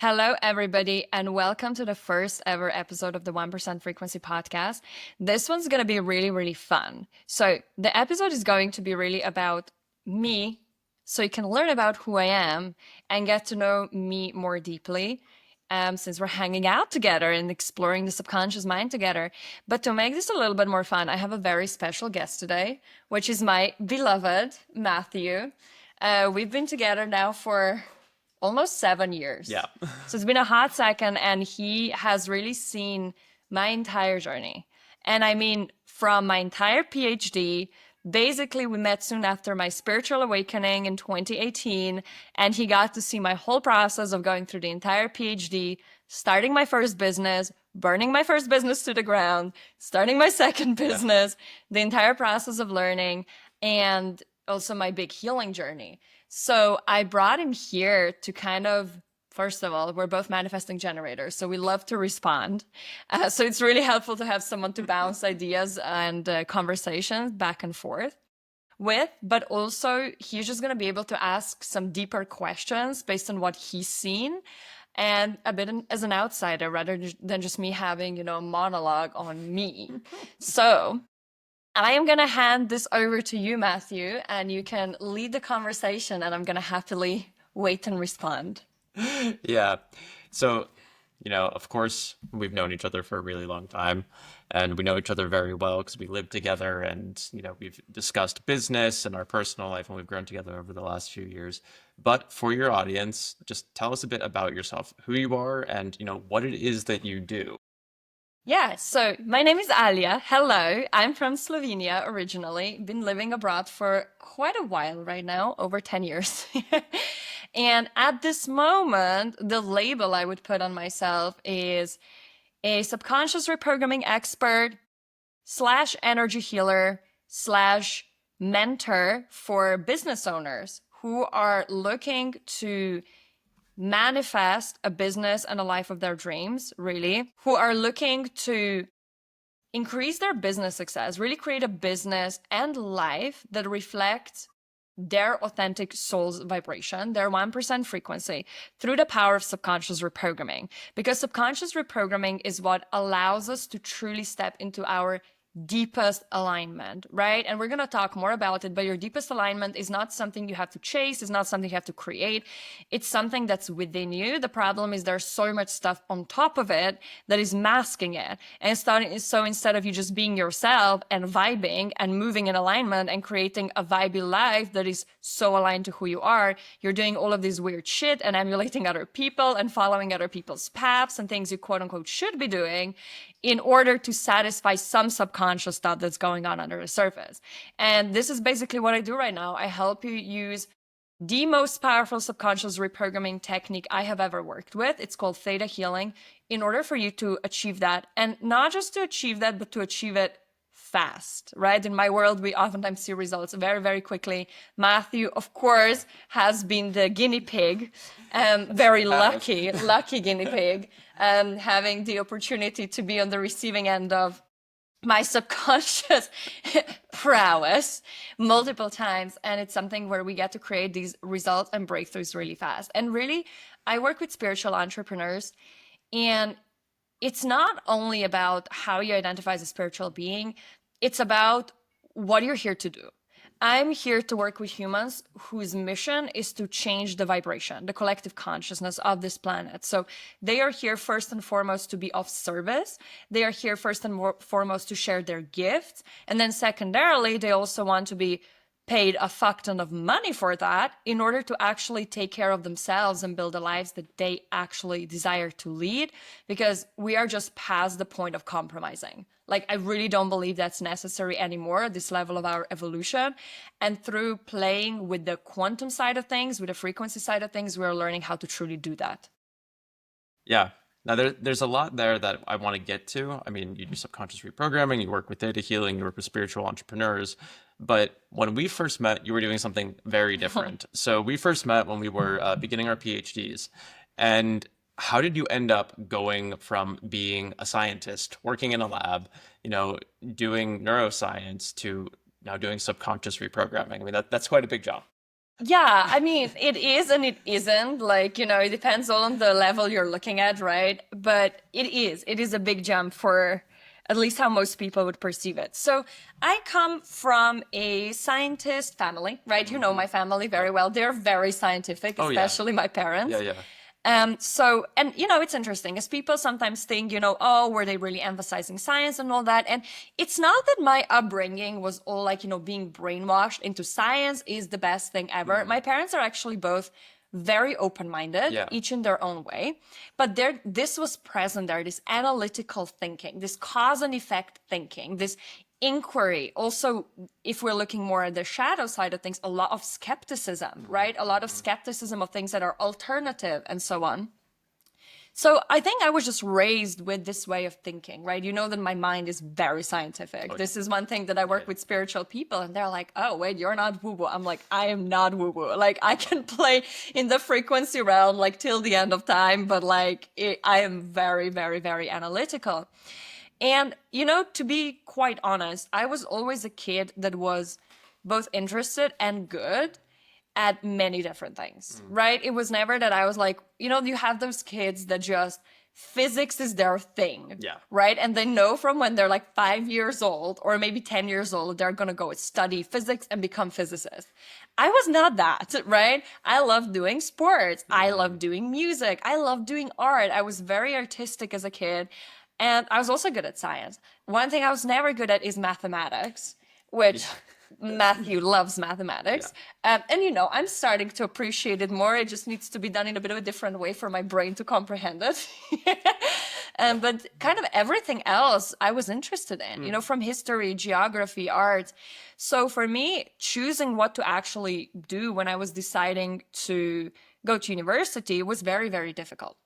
Hello, everybody, and welcome to the first ever episode of the 1% Frequency Podcast. This one's going to be really, really fun. So, the episode is going to be really about me, so you can learn about who I am and get to know me more deeply. Since we're hanging out together and exploring the subconscious mind together. But to make this a little bit more fun, I have a very special guest today, which is my beloved Matthew. We've been together now for almost 7 years. Yeah. So it's been a hot second, and he has really seen my entire journey. And I mean, from my entire PhD, basically, we met soon after my spiritual awakening in 2018, and he got to see my whole process of going through the entire PhD, starting my first business, burning my first business to the ground, starting my second business, the entire process of learning, and also my big healing journey. So I brought him here to kind of, first of all, we're both manifesting generators, so we love to respond. So it's really helpful to have someone to bounce ideas and conversations back and forth with, but also he's just going to be able to ask some deeper questions based on what he's seen and a bit as an outsider rather than just me having, a monologue on me. So I am going to hand this over to you, Matthew, and you can lead the conversation, and I'm going to happily wait and respond. Yeah. So, of course, we've known each other for a really long time, and we know each other very well because we live together and, we've discussed business and our personal life, and we've grown together over the last few years. But for your audience, just tell us a bit about yourself, who you are, and, what it is that you do. Yeah, so my name is Alja. Hello, I'm from Slovenia originally. Been living abroad for quite a while right now, over 10 years. And at this moment, the label I would put on myself is a subconscious reprogramming expert slash energy healer slash mentor for business owners who are looking to manifest a business and a life of their dreams, really, who are looking to increase their business success, really create a business and life that reflects their authentic soul's vibration, their 1% frequency, through the power of subconscious reprogramming. Because subconscious reprogramming is what allows us to truly step into our deepest alignment, right? And we're going to talk more about it, but your deepest alignment is not something you have to chase, it's not something you have to create. It's something that's within you. The problem is there's so much stuff on top of it that is masking it. And so instead of you just being yourself and vibing and moving in alignment and creating a vibey life that is so aligned to who you are, you're doing all of this weird shit and emulating other people and following other people's paths and things you quote unquote should be doing in order to satisfy some subconscious stuff that's going on under the surface. And this is basically what I do right now. I help you use the most powerful subconscious reprogramming technique I have ever worked with. It's called theta healing, in order for you to achieve that. And not just to achieve that, but to achieve it fast, right? In my world, we oftentimes see results very, very quickly. Matthew, of course, has been the guinea pig, very lucky guinea pig, having the opportunity to be on the receiving end of my subconscious prowess multiple times. And it's something where we get to create these results and breakthroughs really fast. And really, I work with spiritual entrepreneurs, and it's not only about how you identify as a spiritual being, it's about what you're here to do. I'm here to work with humans whose mission is to change the vibration, the collective consciousness of this planet. So they are here first and foremost to be of service. They are here first and foremost to share their gifts. And then secondarily, they also want to be paid a fuck ton of money for that in order to actually take care of themselves and build the lives that they actually desire to lead, because we are just past the point of compromising. Like, I really don't believe that's necessary anymore at this level of our evolution. And through playing with the quantum side of things, with the frequency side of things, we're learning how to truly do that. Yeah. Now, there's a lot there that I want to get to. I mean, you do subconscious reprogramming, you work with data healing, you work with spiritual entrepreneurs. But when we first met, you were doing something very different. So we first met when we were beginning our PhDs. And how did you end up going from being a scientist, working in a lab, doing neuroscience, to now doing subconscious reprogramming? I mean, that's quite a big jump. Yeah, I mean, it is and it isn't. Like, it depends on the level you're looking at, right? But it is. It is a big jump for at least how most people would perceive it. So I come from a scientist family, right? You know Hmm. my family very Yep. well. They're very scientific, Oh yeah. especially my Yeah, parents. yeah. And it's interesting as people sometimes think, oh, were they really emphasizing science and all that? And it's not that my upbringing was all like, being brainwashed into science is the best thing ever. Hmm. My parents are actually both very open-minded, Yeah. each in their own way. But this was present there, this analytical thinking, this cause and effect thinking, this inquiry. Also, if we're looking more at the shadow side of things, a lot of skepticism, right? A lot of Hmm. skepticism of things that are alternative and so on. So I think I was just raised with this way of thinking, right? You know that my mind is very scientific. Oh This is one thing that I yeah. work with spiritual people, and they're like, "Oh, wait, you're not woo woo." I'm like, "I am not woo woo. Like I can play in the frequency realm like till the end of time, but I am very, very, very analytical." And, to be quite honest, I was always a kid that was both interested and good at many different things, Mm. right? It was never that I was like, you have those kids that just physics is their thing, Yeah. right? And they know from when they're like 5 years old or maybe 10 years old, they're going to go study physics and become physicists. I was not that, right? I loved doing sports. I Hmm. loved doing music. I loved doing art. I was very artistic as a kid. And I was also good at science. One thing I was never good at is mathematics, Yeah. which Matthew loves Yeah. mathematics. And I'm starting to appreciate it more. It just needs to be done in a bit of a different way for my brain to comprehend it. Yeah. But kind of everything else I was interested in, Mm. from history, geography, art. So for me, choosing what to actually do when I was deciding to go to university was very, very difficult.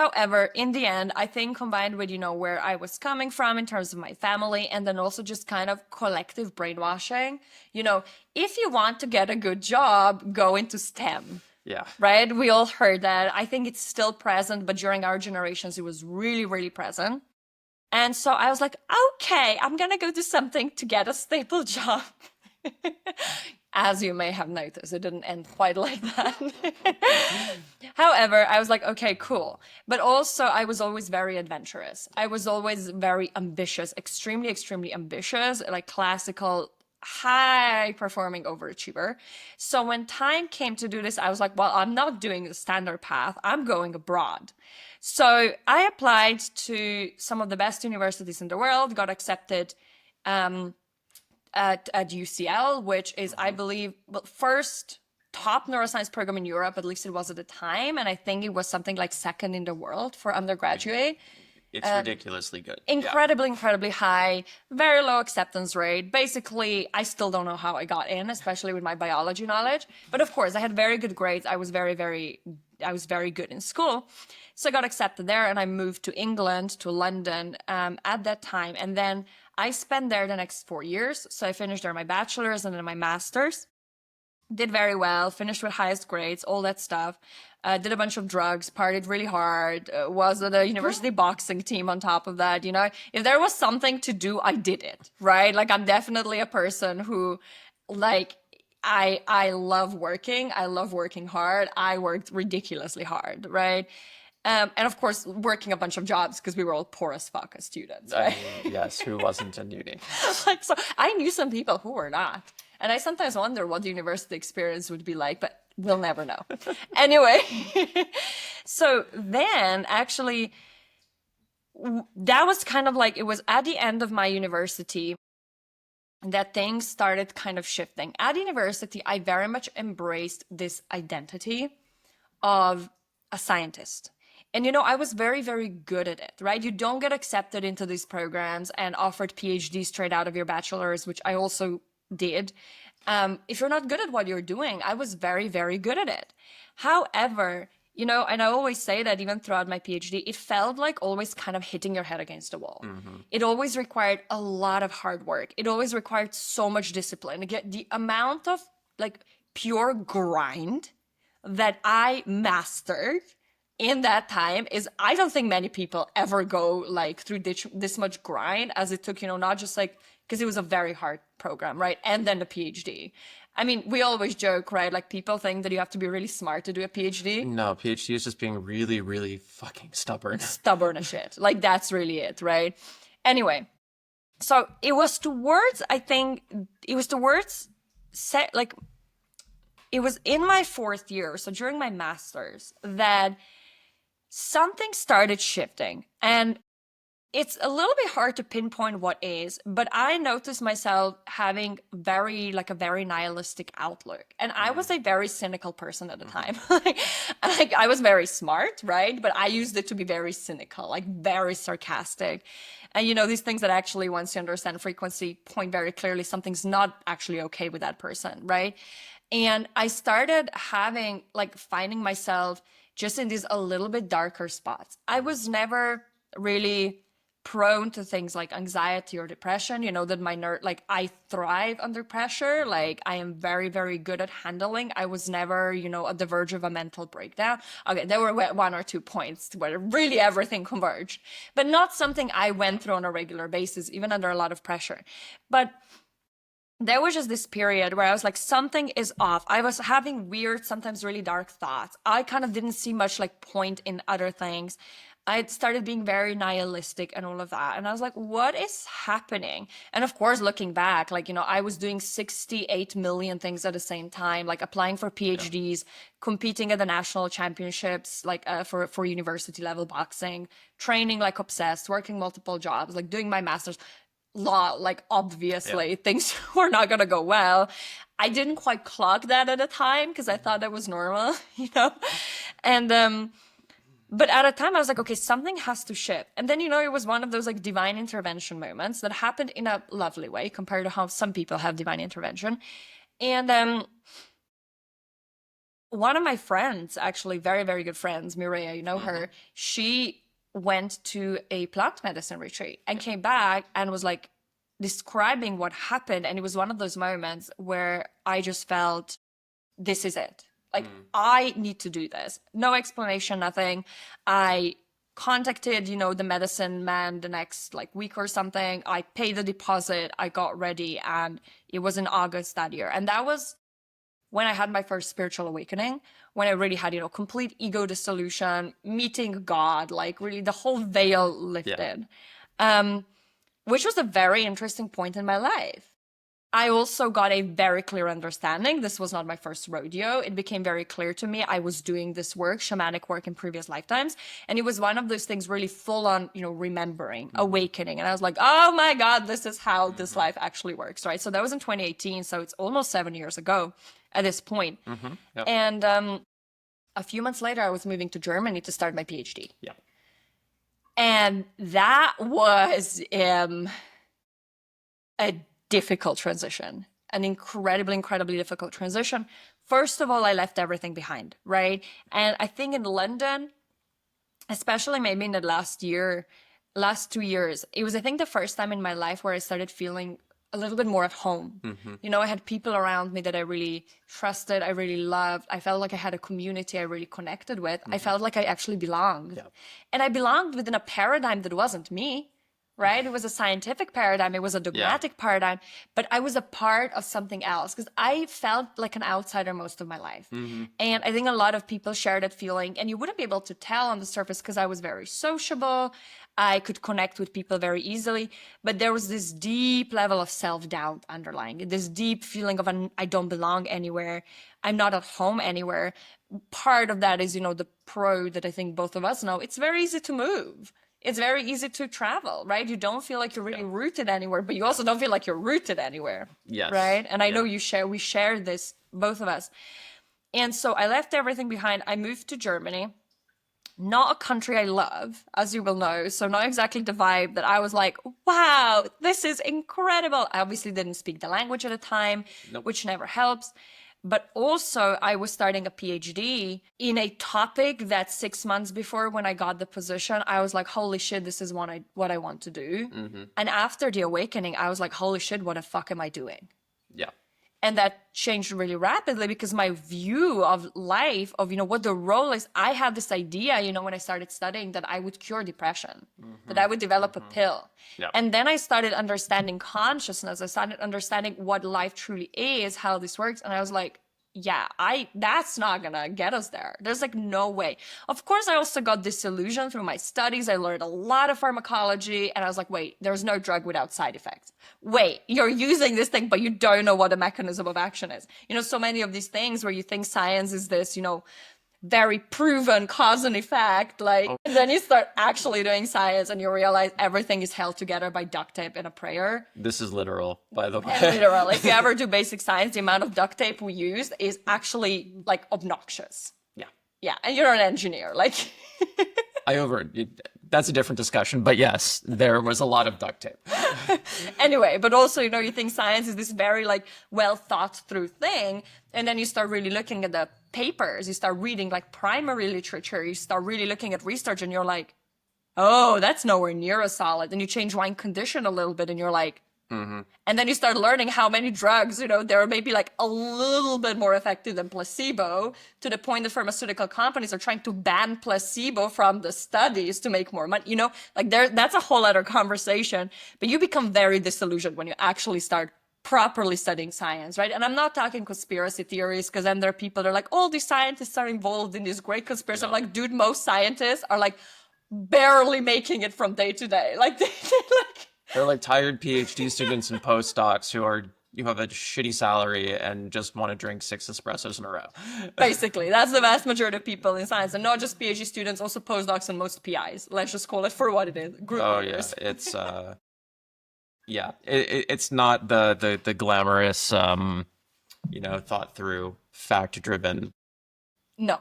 However, in the end, I think combined with, where I was coming from in terms of my family and then also just kind of collective brainwashing, if you want to get a good job, go into STEM, Yeah. right? We all heard that. I think it's still present, but during our generations, it was really, really present. And so I was like, okay, I'm going to go do something to get a stable job. As you may have noticed, it didn't end quite like that. However, I was like, okay, cool. But also, I was always very adventurous. I was always very ambitious, extremely, extremely ambitious, like classical, high performing overachiever. So when time came to do this, I was like, well, I'm not doing the standard path, I'm going abroad. So I applied to some of the best universities in the world, got accepted at UCL, which is, I Hmm. believe, well, first top neuroscience program in Europe, at least it was at the time. And I think it was something like second in the world for I mean, undergraduate. it's ridiculously good. Yeah. Incredibly, incredibly high, very low acceptance rate. Basically, I still don't know how I got in, especially with my biology knowledge. But of course, I had very good grades. I was very good in school. So I got accepted there and I moved to England, to London at that time. And then I spent there the next 4 years. So I finished there my bachelor's and then my master's. Did very well, finished with highest grades, all that stuff. Did a bunch of drugs, partied really hard, was at a university boxing team on top of that. If there was something to do, I did it, right? Like, I'm definitely a person who, like, I love working. I love working hard. I worked ridiculously hard, right? And of course, working a bunch of jobs because we were all poor as fuck as students, I right? mean, yes, who wasn't in uni? Like, so I knew some people who were not. And I sometimes wonder what the university experience would be like, but we'll never know. Anyway, so then actually, that was kind of like, it was at the end of my university that things started kind of shifting. At university, I very much embraced this identity of a scientist. And I was very, very good at it, right? You don't get accepted into these programs and offered PhD straight out of your bachelor's, which I also did. If you're not good at what you're doing, I was very, very good at it. However, and I always say that even throughout my PhD, it felt like always kind of hitting your head against the wall. Hmm. It always required a lot of hard work. It always required so much discipline. Again, the amount of like pure grind that I mastered in that time is, I don't think many people ever go like through this much grind as it took, not just like, because it was a very hard program, right? And then the PhD. I mean, we always joke, right? Like people think that you have to be really smart to do a PhD. No, PhD is just being really, really fucking stubborn. Stubborn as shit. Like that's really it, right? Anyway, so it was towards, I think, it was towards like it was in my fourth year, so during my master's, that something started shifting. And it's a little bit hard to pinpoint what is, but I noticed myself having a very nihilistic outlook. And I was a very cynical person at the time. Like I was very smart, right? But I used it to be very cynical, like very sarcastic. And these things that actually, once you understand frequency, point very clearly something's not actually okay with that person, right? And I started finding myself just in these a little bit darker spots. I was never really prone to things like anxiety or depression, that I thrive under pressure. Like I am very, very good at handling. I was never, at the verge of a mental breakdown. Okay, there were one or two points where really everything converged, but not something I went through on a regular basis, even under a lot of pressure. But there was just this period where I was like, something is off. I was having weird, sometimes really dark thoughts. I kind of didn't see much point in other things. I started being very nihilistic and all of that. And I was like, what is happening? And of course, looking back, I was doing 68 million things at the same time, like applying for PhDs, competing at the national championships, for university level boxing, training like obsessed, working multiple jobs, like doing my master's. Law, obviously things were not going to go well. I didn't quite clock that at the time because I thought that was normal, and but at a time I was like, okay, something has to shift. And then it was one of those divine intervention moments that happened in a lovely way compared to how some people have divine intervention. And one of my friends, actually very, very good friends, Mireya, her, she went to a plant medicine retreat and came back and was describing what happened. And it was one of those moments where I just felt, this is it. I need to do this. No explanation, nothing. I contacted, the medicine man the next week or something. I paid the deposit. I got ready. And it was in August that year. And that was when I had my first spiritual awakening, when I really had, complete ego dissolution, meeting God, really the whole veil lifted, which was a very interesting point in my life. I also got a very clear understanding. This was not my first rodeo. It became very clear to me I was doing this work, shamanic work in previous lifetimes. And it was one of those things really full on, remembering, awakening. And I was like, oh my God, this is how this life actually works, right? So that was in 2018. So it's almost 7 years ago at this point. Yep. And a few months later, I was moving to Germany to start my PhD. Yeah. And that was a difficult transition, an incredibly difficult transition. First of all, I left everything behind, right? And I think in London, especially maybe in the last 2 years, it was, I think, the first time in my life where I started feeling a little bit more at home. I had people around me that I really trusted, I really loved. I felt like I had a community I really connected with. I felt like I actually belonged. Yeah. And I belonged within a paradigm that wasn't me, right? It was a scientific paradigm. It was a dogmatic paradigm, but I was a part of something else because I felt like an outsider most of my life. And I think a lot of people share that feeling, and you wouldn't be able to tell on the surface because I was very sociable. I could connect with people very easily, but there was this deep level of self-doubt underlying it, this deep feeling of I don't belong anywhere. I'm not at home anywhere. Part of that is, the pro that I think both of us know. It's very easy to move. It's very easy to travel, right? You don't feel like you're really rooted anywhere, but you also don't feel like you're rooted anywhere. Yes. Right? And I know we share this, both of us. And so I left everything behind. I moved to Germany, not a country I love, as you will know. So not exactly the vibe that I was like, wow, this is incredible. I obviously didn't speak the language at the time, which never helps. But also I was starting a PhD in a topic that 6 months before when I got the position, I was like, holy shit, this is what I want to do. And after the awakening, I was like, holy shit, what the fuck am I doing? Yeah. And that changed really rapidly because my view of life, of, what the role is, I had this idea, when I started studying, that I would cure depression, that I would develop a pill. Yeah. And then I started understanding consciousness. I started understanding what life truly is, how this works. And I was like, yeah, that's not gonna get us there. There's like no way. Of course, I also got disillusioned through my studies. I learned a lot of pharmacology, and I was like, wait, there's no drug without side effects. Wait, you're using this thing, but you don't know what the mechanism of action is. So many of these things where you think science is this, very proven cause and effect, and then you start actually doing science and you realize everything is held together by duct tape and a prayer. This is literal, by the way. And literal. If you ever do basic science, the amount of duct tape we use is actually like obnoxious. Yeah. Yeah, and you're an engineer, like. That's a different discussion, but yes, there was a lot of duct tape. Anyway, but also, you think science is this very like well thought through thing. And then you start really looking at the papers, you start reading like primary literature, you start really looking at research, and you're like, oh, that's nowhere near as solid. And you change one condition a little bit and you're like, and then you start learning how many drugs, they're maybe like a little bit more effective than placebo, to the point that pharmaceutical companies are trying to ban placebo from the studies to make more money. That's a whole other conversation. But you become very disillusioned when you actually start properly studying science, right? And I'm not talking conspiracy theories, because then there are people that are like, all these scientists are involved in this great conspiracy. No. I'm like, dude, most scientists are like barely making it from day to day. Like, They're like tired PhD students and postdocs who have a shitty salary and just want to drink 6 espressos in a row. Basically, that's the vast majority of people in science, and not just PhD students, also postdocs and most PIs. Let's just call it for what it is. Group leaders. Yeah, it's it's not the glamorous, thought through, fact driven. No.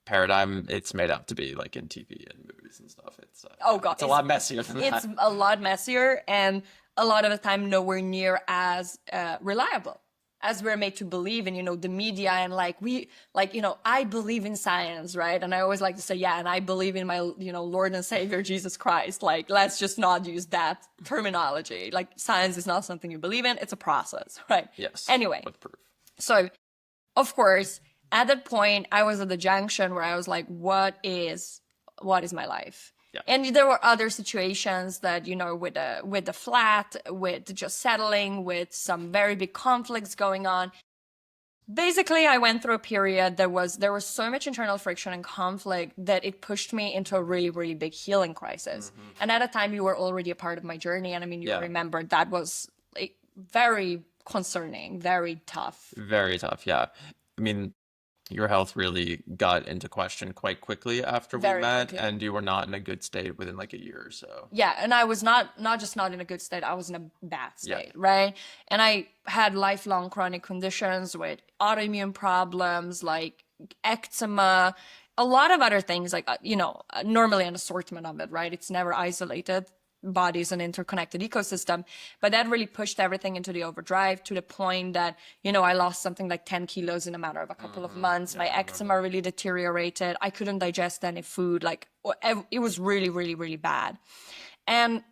Paradigm it's made out to be, like in TV and movies and stuff. It's it's a lot messier than that. It's a lot messier, and a lot of the time nowhere near as reliable as we're made to believe in. The media, and I believe in science, right? And I always like to say, yeah, and I believe in my Lord and Savior Jesus Christ. Like, let's just not use that terminology. Like, science is not something you believe in, it's a process, right? Yes. Anyway, With proof. So of course, at that point, I was at the junction where I was like, what is my life? Yeah. And there were other situations that, with the flat, with just settling, with some very big conflicts going on. Basically, I went through a period there was so much internal friction and conflict that it pushed me into a really, really big healing crisis. And at a time, you were already a part of my journey. And I mean, you remember that was like very concerning, very tough. Very tough, yeah. I mean, your health really got into question quite quickly after we met, and you were not in a good state within like a year or so. Yeah, and I was not just not in a good state, I was in a bad state, right? And I had lifelong chronic conditions with autoimmune problems like eczema, a lot of other things, like, normally an assortment of it, right? It's never isolated. Body is an interconnected ecosystem, but that really pushed everything into the overdrive, to the point that, I lost something like 10 kilos in a matter of a couple of months. My eczema really deteriorated. I couldn't digest any food. Like, it was really, really, really bad. And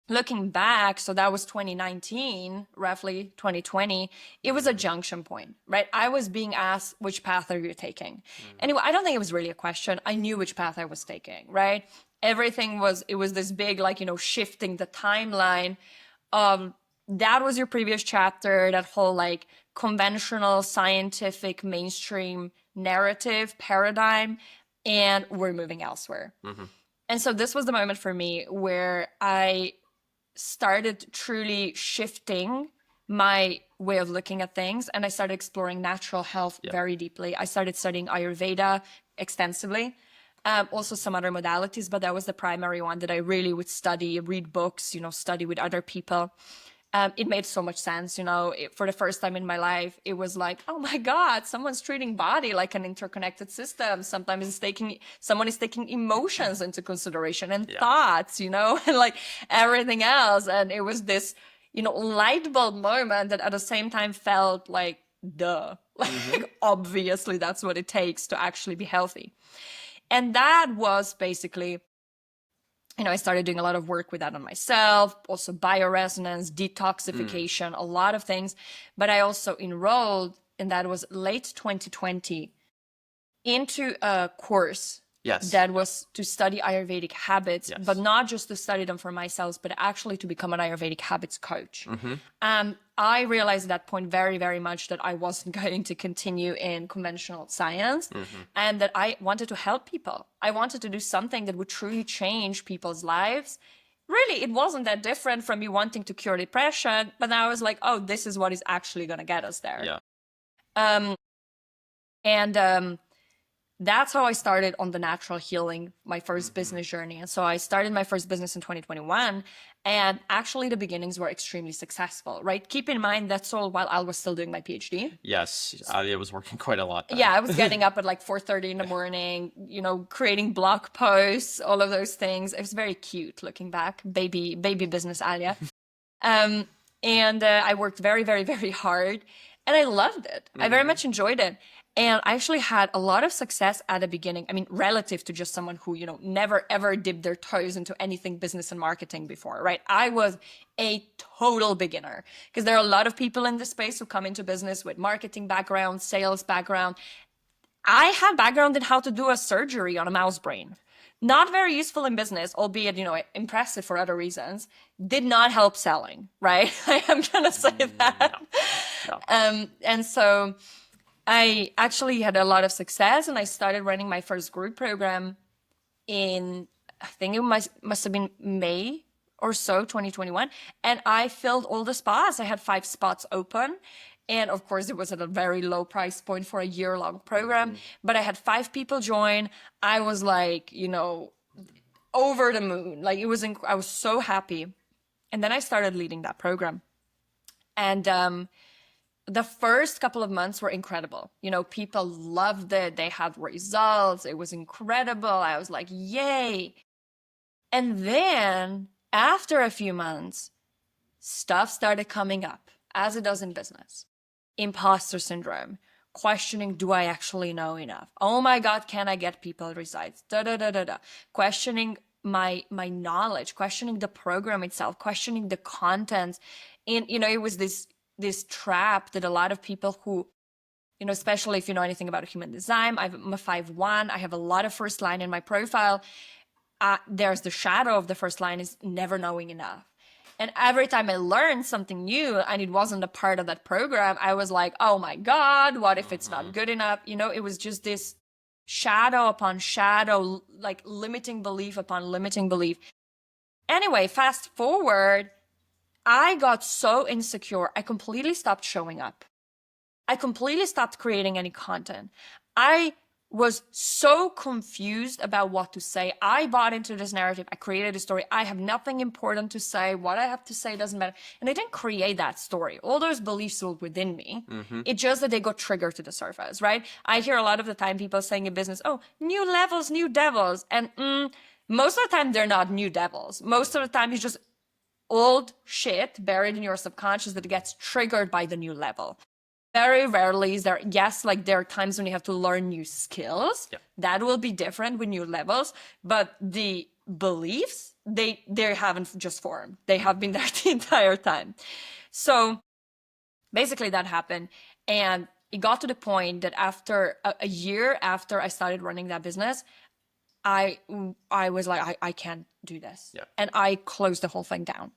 looking back, so that was 2019, roughly 2020, it was a junction point, right? I was being asked, which path are you taking? Anyway, I don't think it was really a question. I knew which path I was taking, right? Everything was this big, like, shifting the timeline of, that was your previous chapter, that whole like conventional scientific mainstream narrative paradigm, and we're moving elsewhere. And so this was the moment for me where I started truly shifting my way of looking at things, and I started exploring natural health very deeply. I started studying Ayurveda extensively. Also some other modalities, but that was the primary one that I really would study, read books, study with other people. It made so much sense, for the first time in my life, it was like, oh my God, someone's treating body like an interconnected system. Sometimes someone is taking emotions into consideration, and thoughts, and like everything else. And it was this, light bulb moment that at the same time felt like, duh, like obviously that's what it takes to actually be healthy. And that was basically I started doing a lot of work with that on myself, also bioresonance, Mm. detoxification, a lot of things. But I also enrolled, and that was late 2020, into a course Yes. that was to study Ayurvedic habits, but Yes. not just to study them for myself, but actually to become an Ayurvedic habits coach. Mm-hmm. I realized at that point very, very much that I wasn't going to continue in conventional science Mm-hmm. and that I wanted to help people. I wanted to do something that would truly change people's lives. Really, it wasn't that different from me wanting to cure depression, but now I was like, oh, this is what is actually going to get us there. Yeah. Um, and that's how I started on the natural healing, my first Mm-hmm. business journey. And so I started my first business in 2021. And actually, the beginnings were extremely successful, right? Keep in mind that's all while I was still doing my PhD. Yes. Alia was working quite a lot then. Yeah, I was getting up at like 4:30 in the morning, creating blog posts, all of those things. It was very cute looking back, baby business Alia. Um, and I worked very, very, very hard and I loved it. I very Mm-hmm. much enjoyed it. And I actually had a lot of success at the beginning. I mean, relative to just someone who, never ever dipped their toes into anything business and marketing before, right? I was a total beginner because there are a lot of people in this space who come into business with marketing background, sales background. I had background in how to do a surgery on a mouse brain. Not very useful in business, albeit, impressive for other reasons. Did not help selling, right? I am gonna say No. that. No. And so I actually had a lot of success and I started running my first group program in, I think it must have been May or so, 2021. And I filled all the spots. I had 5 spots open. And of course, it was at a very low price point for a year-long program. Mm-hmm. But I had 5 people join. I was like, over the moon. Like I was so happy. And then I started leading that program. And the first couple of months were incredible. People loved it. They had results. It was incredible. I was like, yay. And then after a few months, stuff started coming up, as it does in business. Imposter syndrome, questioning, do I actually know enough? Oh my God, can I get people results? Da da da da da. Questioning my knowledge, questioning the program itself, questioning the content. And it was this trap that a lot of people who, especially if you know anything about human design, I'm a 5-1. I have a lot of first line in my profile. There's the shadow of the first line is never knowing enough. And every time I learned something new and it wasn't a part of that program, I was like, oh my God, what if it's Mm-hmm. not good enough? It was just this shadow upon shadow, like limiting belief upon limiting belief. Anyway, fast forward, I got so insecure, I completely stopped showing up. I completely stopped creating any content. I was so confused about what to say. I bought into this narrative. I created a story. I have nothing important to say. What I have to say doesn't matter. And I didn't create that story. All those beliefs were within me. Mm-hmm. It's just that they got triggered to the surface, right? I hear a lot of the time people saying in business, oh, new levels, new devils. And most of the time, they're not new devils. Most of the time, it's just old shit buried in your subconscious that gets triggered by the new level. Very rarely is there, yes, like there are times when you have to learn new skills. Yeah. That will be different with new levels, but the beliefs, they haven't just formed. They have been there the entire time. So basically that happened. And it got to the point that after a year after I started running that business, I was like, I can't do this. Yeah. And I closed the whole thing down.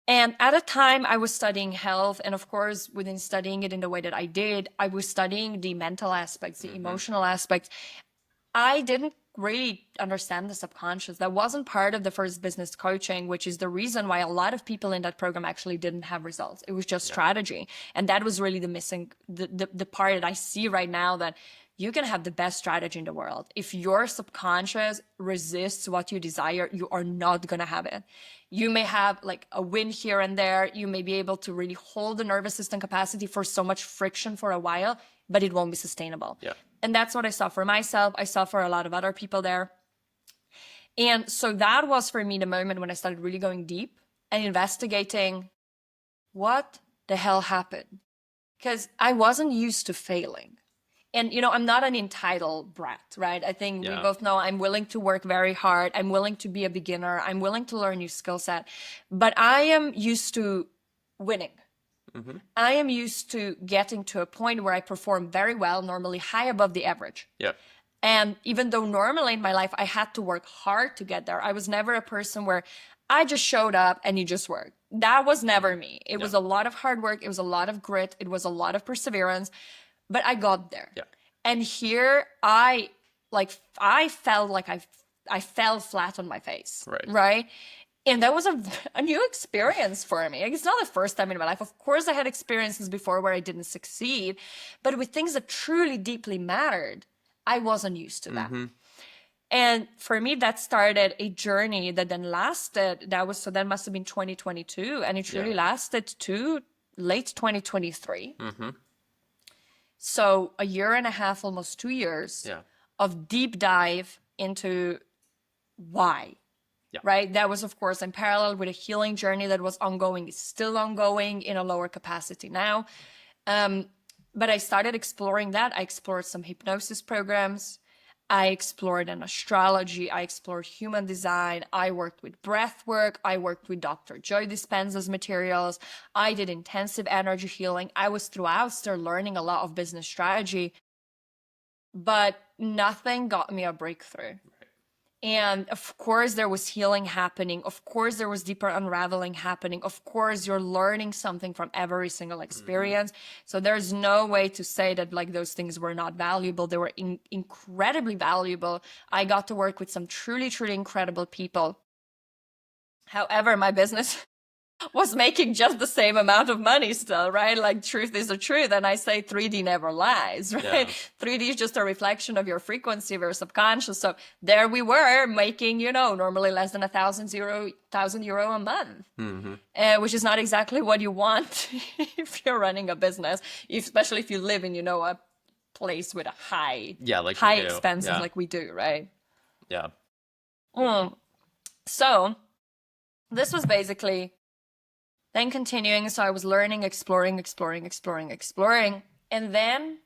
And at a time, I was studying health. And of course, within studying it in the way that I did, I was studying the mental aspects, the Mm-hmm. emotional aspects. I didn't really understand the subconscious. That wasn't part of the first business coaching, which is the reason why a lot of people in that program actually didn't have results. It was just strategy. And that was really the missing, the part that I see right now, that you can have the best strategy in the world. If your subconscious resists what you desire, you are not going to have it. You may have like a win here and there. You may be able to really hold the nervous system capacity for so much friction for a while, but it won't be sustainable. Yeah. And that's what I saw for myself. I saw for a lot of other people there. And so that was for me the moment when I started really going deep and investigating what the hell happened. Because I wasn't used to failing. And, I'm not an entitled brat, right? I think we Yeah. both know I'm willing to work very hard. I'm willing to be a beginner. I'm willing to learn new skill set. But I am used to winning. Hmm. I am used to getting to a point where I perform very well, normally high above the average. Yeah. And even though normally in my life I had to work hard to get there, I was never a person where I just showed up and you just worked. That was never me. It Yeah. was a lot of hard work. It was a lot of grit. It was a lot of perseverance, but I got there. Yeah. And here I felt like I fell flat on my face. Right. Right. And that was a new experience for me. Like, it's not the first time in my life. Of course, I had experiences before where I didn't succeed, but with things that truly deeply mattered, I wasn't used to that. Hmm. And for me, that started a journey that then lasted. That must have been 2022, and it really Yeah. lasted to late 2023. Hmm. So a year and a half, almost 2 years Yeah. of deep dive into why. Yeah. Right? That was, of course, in parallel with a healing journey that was ongoing, is still ongoing in a lower capacity now. But I started exploring that. I explored some hypnosis programs. I explored an astrology. I explored human design. I worked with breath work. I worked with Dr. Joe Dispenza's materials. I did intensive energy healing. I was throughout still learning a lot of business strategy, but nothing got me a breakthrough. And of course, there was healing happening. Of course, there was deeper unraveling happening. Of course, you're learning something from every single experience. So there's no way to say that like those things were not valuable. They were incredibly valuable. I got to work with some truly, truly incredible people. However, my business was making just the same amount of money still, right? Like truth is the truth. And I say 3D never lies, right? Yeah. 3D is just a reflection of your frequency of your subconscious. So there we were making, normally less than €1,000 a month, which is not exactly what you want if you're running a business, especially if you live in, a place with a high, Yeah. Like high we do. expenses Yeah. like we do, right? Yeah. So this was basically then continuing. So I was learning, exploring. And then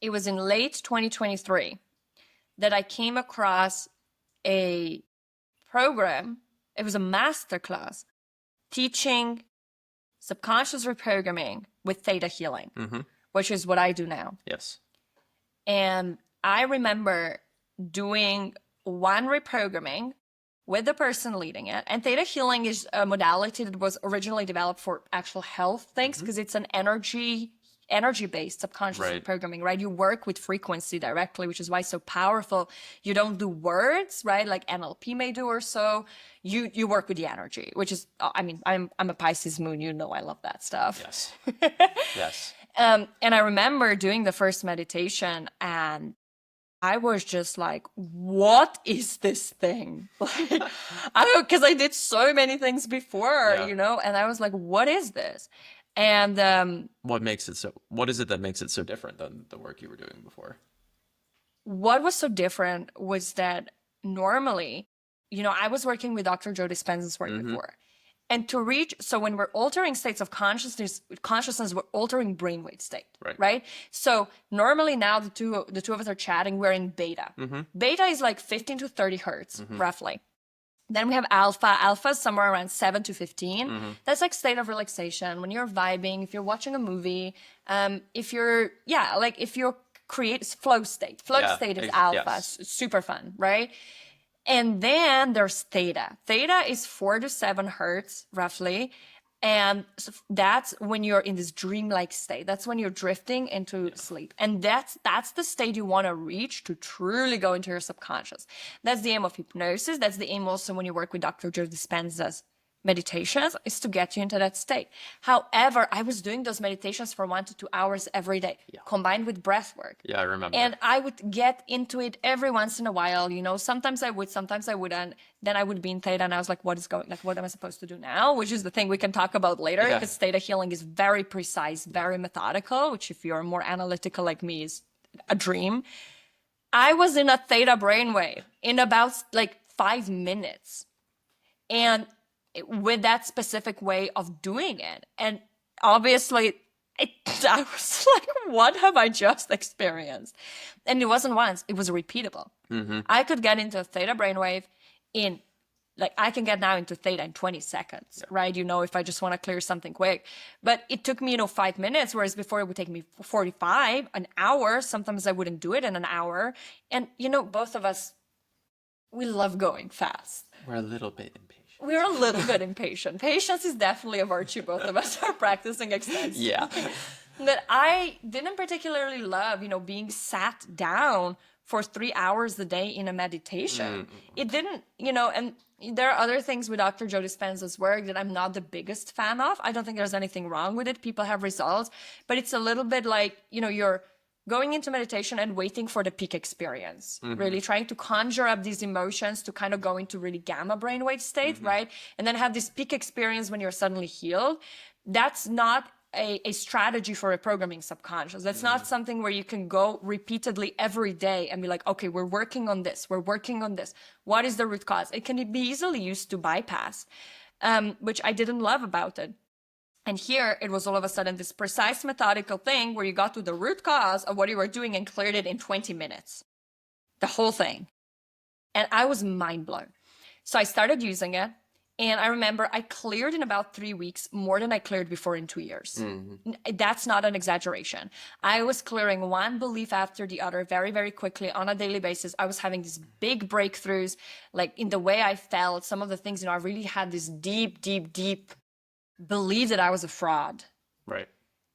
it was in late 2023 that I came across a program. It was a masterclass teaching subconscious reprogramming with theta healing, Hmm. which is what I do now. Yes. And I remember doing one reprogramming with the person leading it. And theta healing is a modality that was originally developed for actual health things because it's an energy-based subconscious Right. programming, right? You work with frequency directly, which is why it's so powerful. You don't do words, right? Like NLP may do or so. You work with the energy, which is, I'm a Pisces moon. I love that stuff. Yes. Yes. And I remember doing the first meditation and I was just like, what is this thing? Like, because I did so many things before, Yeah. and I was like, what is this? And What is it that makes it so different than the work you were doing before? what was so different was that normally, I was working with Dr. Joe Dispenza's work before. And so when we're altering states of consciousness, we're altering brainwave state, right? So normally now the two of us are chatting, we're in beta. Beta is like 15 to 30 hertz, roughly. Then we have alpha. Alpha is somewhere around 7 to 15. That's like state of relaxation. When you're vibing, if you're watching a movie, if you're create flow state. Flow state is alpha. Yes. It's super fun, right? And then there's theta. Theta is 4 to 7 hertz, roughly. And so that's when you're in this dreamlike state. That's when you're drifting into sleep. And that's the state you want to reach to truly go into your subconscious. That's the aim of hypnosis. That's the aim also when you work with Dr. Joe Dispenza's meditations, is to get you into that state. However, I was doing those meditations for 1 to 2 hours every day, combined with breath work. Yeah, I remember. And I would get into it every once in a while, sometimes I would, sometimes I wouldn't. Then I would be in theta and I was like, what am I supposed to do now? Which is the thing we can talk about later, because theta healing is very precise, very methodical, which if you're more analytical like me is a dream. I was in a theta brainwave in about like 5 minutes. And with that specific way of doing it. And obviously I was like, what have I just experienced? And it wasn't once, it was repeatable. I could get into a theta brainwave in, like, I can get now into theta in 20 seconds, right? If I just want to clear something quick. But it took me, 5 minutes, whereas before it would take me 45, an hour. Sometimes I wouldn't do it in an hour. And, both of us, we love going fast. We're a little bit impatient. We're a little bit impatient. Patience is definitely a virtue both of us are practicing extensively. Yeah. That I didn't particularly love, being sat down for 3 hours a day in a meditation. It didn't, and there are other things with Dr. Joe Dispenza's work that I'm not the biggest fan of. I don't think there's anything wrong with it. People have results, but it's a little bit like, you're going into meditation and waiting for the peak experience, really trying to conjure up these emotions to kind of go into really gamma brainwave state, right? And then have this peak experience when you're suddenly healed. That's not a strategy for reprogramming subconscious. That's not something where you can go repeatedly every day and be like, okay, we're working on this. We're working on this. What is the root cause? It can be easily used to bypass, which I didn't love about it. And here it was all of a sudden this precise methodical thing where you got to the root cause of what you were doing and cleared it in 20 minutes. The whole thing. And I was mind blown. So I started using it. And I remember I cleared in about 3 weeks more than I cleared before in 2 years. That's not an exaggeration. I was clearing one belief after the other very, very quickly on a daily basis. I was having these big breakthroughs, like in the way I felt, some of the things, I really had this deep, deep, deep believe that I was a fraud. Right.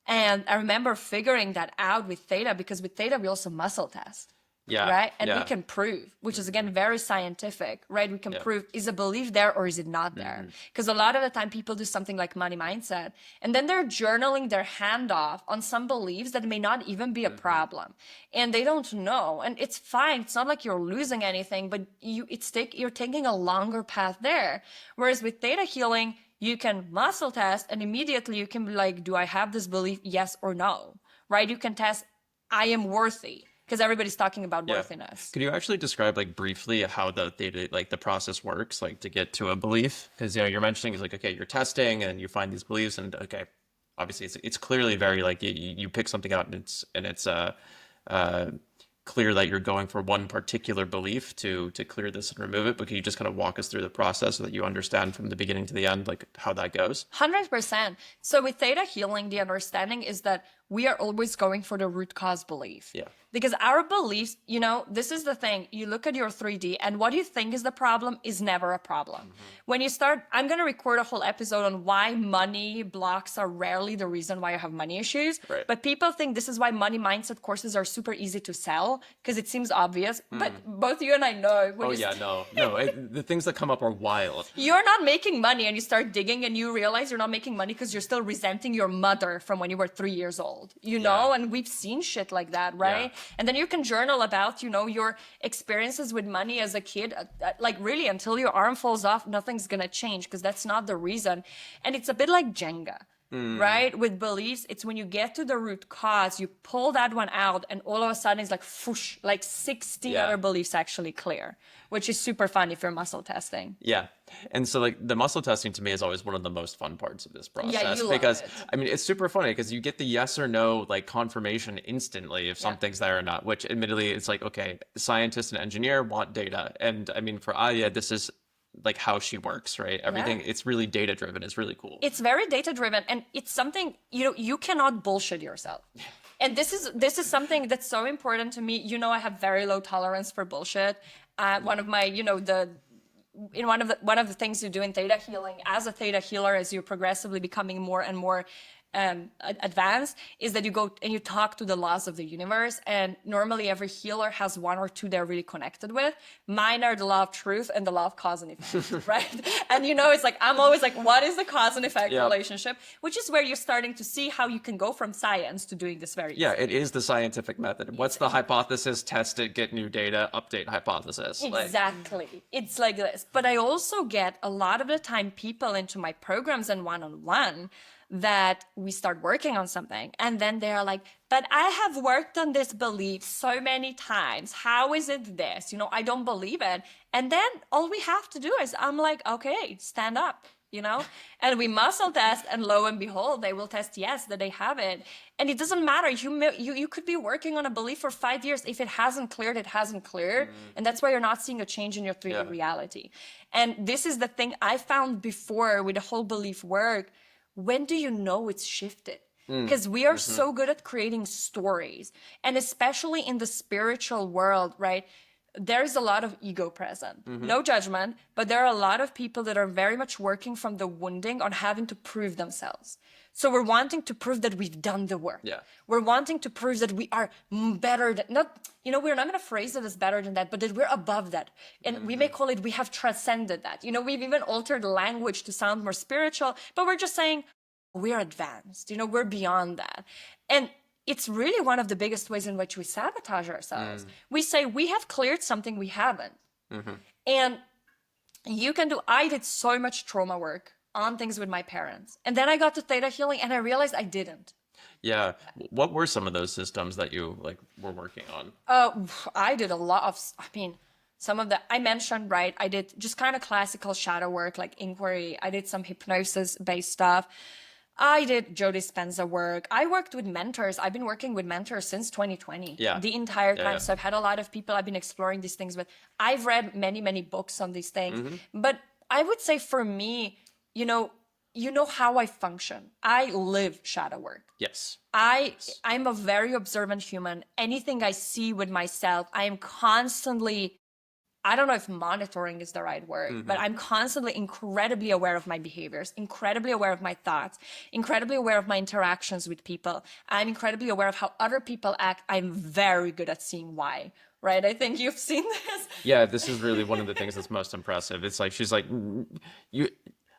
And I remember figuring that out with theta, because with theta, we also muscle test. Yeah. Right. And we can prove, which is again, very scientific, right? We can prove, is a belief there or is it not there? Because a lot of the time people do something like money mindset and then they're journaling their hand off on some beliefs that may not even be a problem. And they don't know. And it's fine. It's not like you're losing anything, but you're taking a longer path there. Whereas with theta healing, you can muscle test and immediately you can be like, do I have this belief? Yes or no, right? You can test, I am worthy. Because everybody's talking about worthiness. Could you actually describe like briefly how the process works, like to get to a belief? Because you're mentioning is like, okay, you're testing and you find these beliefs, and okay, obviously it's clearly very like you pick something out and it's clear that you're going for one particular belief to clear this and remove it. But can you just kind of walk us through the process so that you understand from the beginning to the end like how that goes? 100%. So with theta healing, the understanding is that we are always going for the root cause belief. Yeah. Because our beliefs, this is the thing. You look at your 3D and what you think is the problem is never a problem. When you start, I'm going to record a whole episode on why money blocks are rarely the reason why you have money issues. Right. But people think this is why money mindset courses are super easy to sell because it seems obvious. But both you and I know. The things that come up are wild. You're not making money and you start digging and you realize you're not making money because you're still resenting your mother from when you were 3 years old, and we've seen shit like that, right? Yeah. And then you can journal about, your experiences with money as a kid, like really until your arm falls off, nothing's going to change because that's not the reason. And it's a bit like Jenga. Right? With beliefs, it's when you get to the root cause, you pull that one out and all of a sudden it's like whoosh, like 60 other beliefs actually clear, which is super fun if you're muscle testing. Yeah. And so like the muscle testing to me is always one of the most fun parts of this process. Yeah, you because love it. I mean, it's super funny because you get the yes or no like confirmation instantly if something's there or not, which admittedly it's like, okay, scientist and engineer want data. And I mean, for Alja, this is like how she works, right? Everything, it's really data driven. It's really cool. It's very data driven and it's something, you cannot bullshit yourself. And this is something that's so important to me. I have very low tolerance for bullshit. One of my, one of the things you do in theta healing as a theta healer, as you're progressively becoming more and more advanced, is that you go and you talk to the laws of the universe. And normally every healer has one or two they're really connected with. Mine are the law of truth and the law of cause and effect, right? And it's like, I'm always like, what is the cause and effect relationship? Which is where you're starting to see how you can go from science to doing this very it is the scientific method. What's the hypothesis? Test it, get new data, update hypothesis. Exactly. It's like this. But I also get a lot of the time people into my programs and one-on-one that we start working on something and then they're like, but I have worked on this belief so many times. How is it this? I don't believe it. And then all we have to do is I'm like, okay, stand up And we muscle test, and lo and behold, they will test yes that they have it. And it doesn't matter. You could be working on a belief for 5 years. If it hasn't cleared, it hasn't cleared. And that's why you're not seeing a change in your 3D reality. And this is the thing I found before with the whole belief work. When do you know it's shifted? Because we are so good at creating stories, and especially in the spiritual world, right? There's a lot of ego present. No judgment, but there are a lot of people that are very much working from the wounding on having to prove themselves. So we're wanting to prove that we've done the work. Yeah. We're wanting to prove that we are better than, not, we're not going to phrase it as better than that, but that we're above that. And we may call it, we have transcended that. We've even altered language to sound more spiritual, but we're just saying, we're advanced, we're beyond that. And it's really one of the biggest ways in which we sabotage ourselves. We say we have cleared something we haven't. And I did so much trauma work on things with my parents. And then I got to theta healing and I realized I didn't. Yeah. What were some of those systems that you were working on? I did a lot of, some of the, I mentioned, right? I did just kind of classical shadow work, like inquiry. I did some hypnosis based stuff. I did Joe Dispenza work. I worked with mentors. I've been working with mentors since 2020. Yeah. The entire time. Yeah. So I've had a lot of people I've been exploring these things with. I've read many, many books on these things. But I would say for me, you know how I function. I live shadow work. Yes. I'm a very observant human. Anything I see with myself, I am constantly, I don't know if monitoring is the right word, but I'm constantly incredibly aware of my behaviors, incredibly aware of my thoughts, incredibly aware of my interactions with people. I'm incredibly aware of how other people act. I'm very good at seeing why, right? I think you've seen this. Yeah, this is really one of the things that's most impressive. It's like, she's like,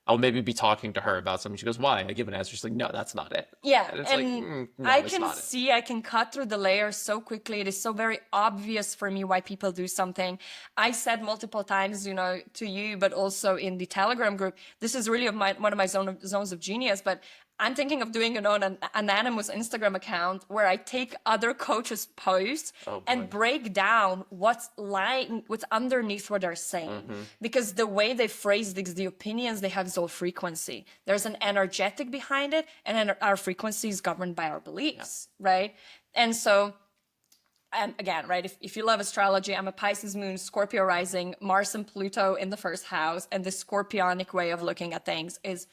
I'll maybe be talking to her about something. She goes, why? I give an answer. She's like, no, that's not it. Yeah, And it's and no, I it's can not it. see, I can cut through the layers so quickly. It is so very obvious for me why people do something. I said multiple times, to you, but also in the Telegram group, this is really one of my zones of genius, but I'm thinking of doing an anonymous Instagram account where I take other coaches' posts and break down what's underneath what they're saying. Because the way they phrase things, the opinions they have is all frequency. There's an energetic behind it, and our frequency is governed by our beliefs, right? And so, and again, right, if you love astrology, I'm a Pisces moon, Scorpio rising, Mars and Pluto in the first house, and the Scorpionic way of looking at things is,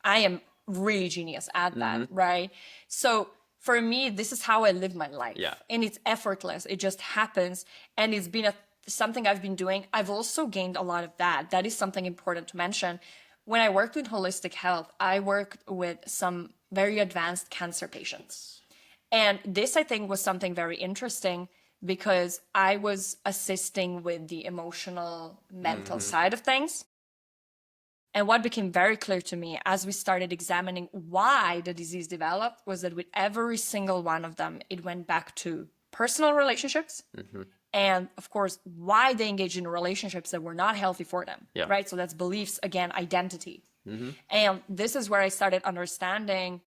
I am really genius at that, right? So for me, this is how I live my life. Yeah. And it's effortless. It just happens. And it's been something I've been doing. I've also gained a lot of that. That is something important to mention. When I worked with holistic health, I worked with some very advanced cancer patients. And this, I think, was something very interesting because I was assisting with the emotional, mental side of things. And what became very clear to me as we started examining why the disease developed was that with every single one of them, it went back to personal relationships. And of course, why they engaged in relationships that were not healthy for them, right? So that's beliefs, again, identity. And this is where I started understanding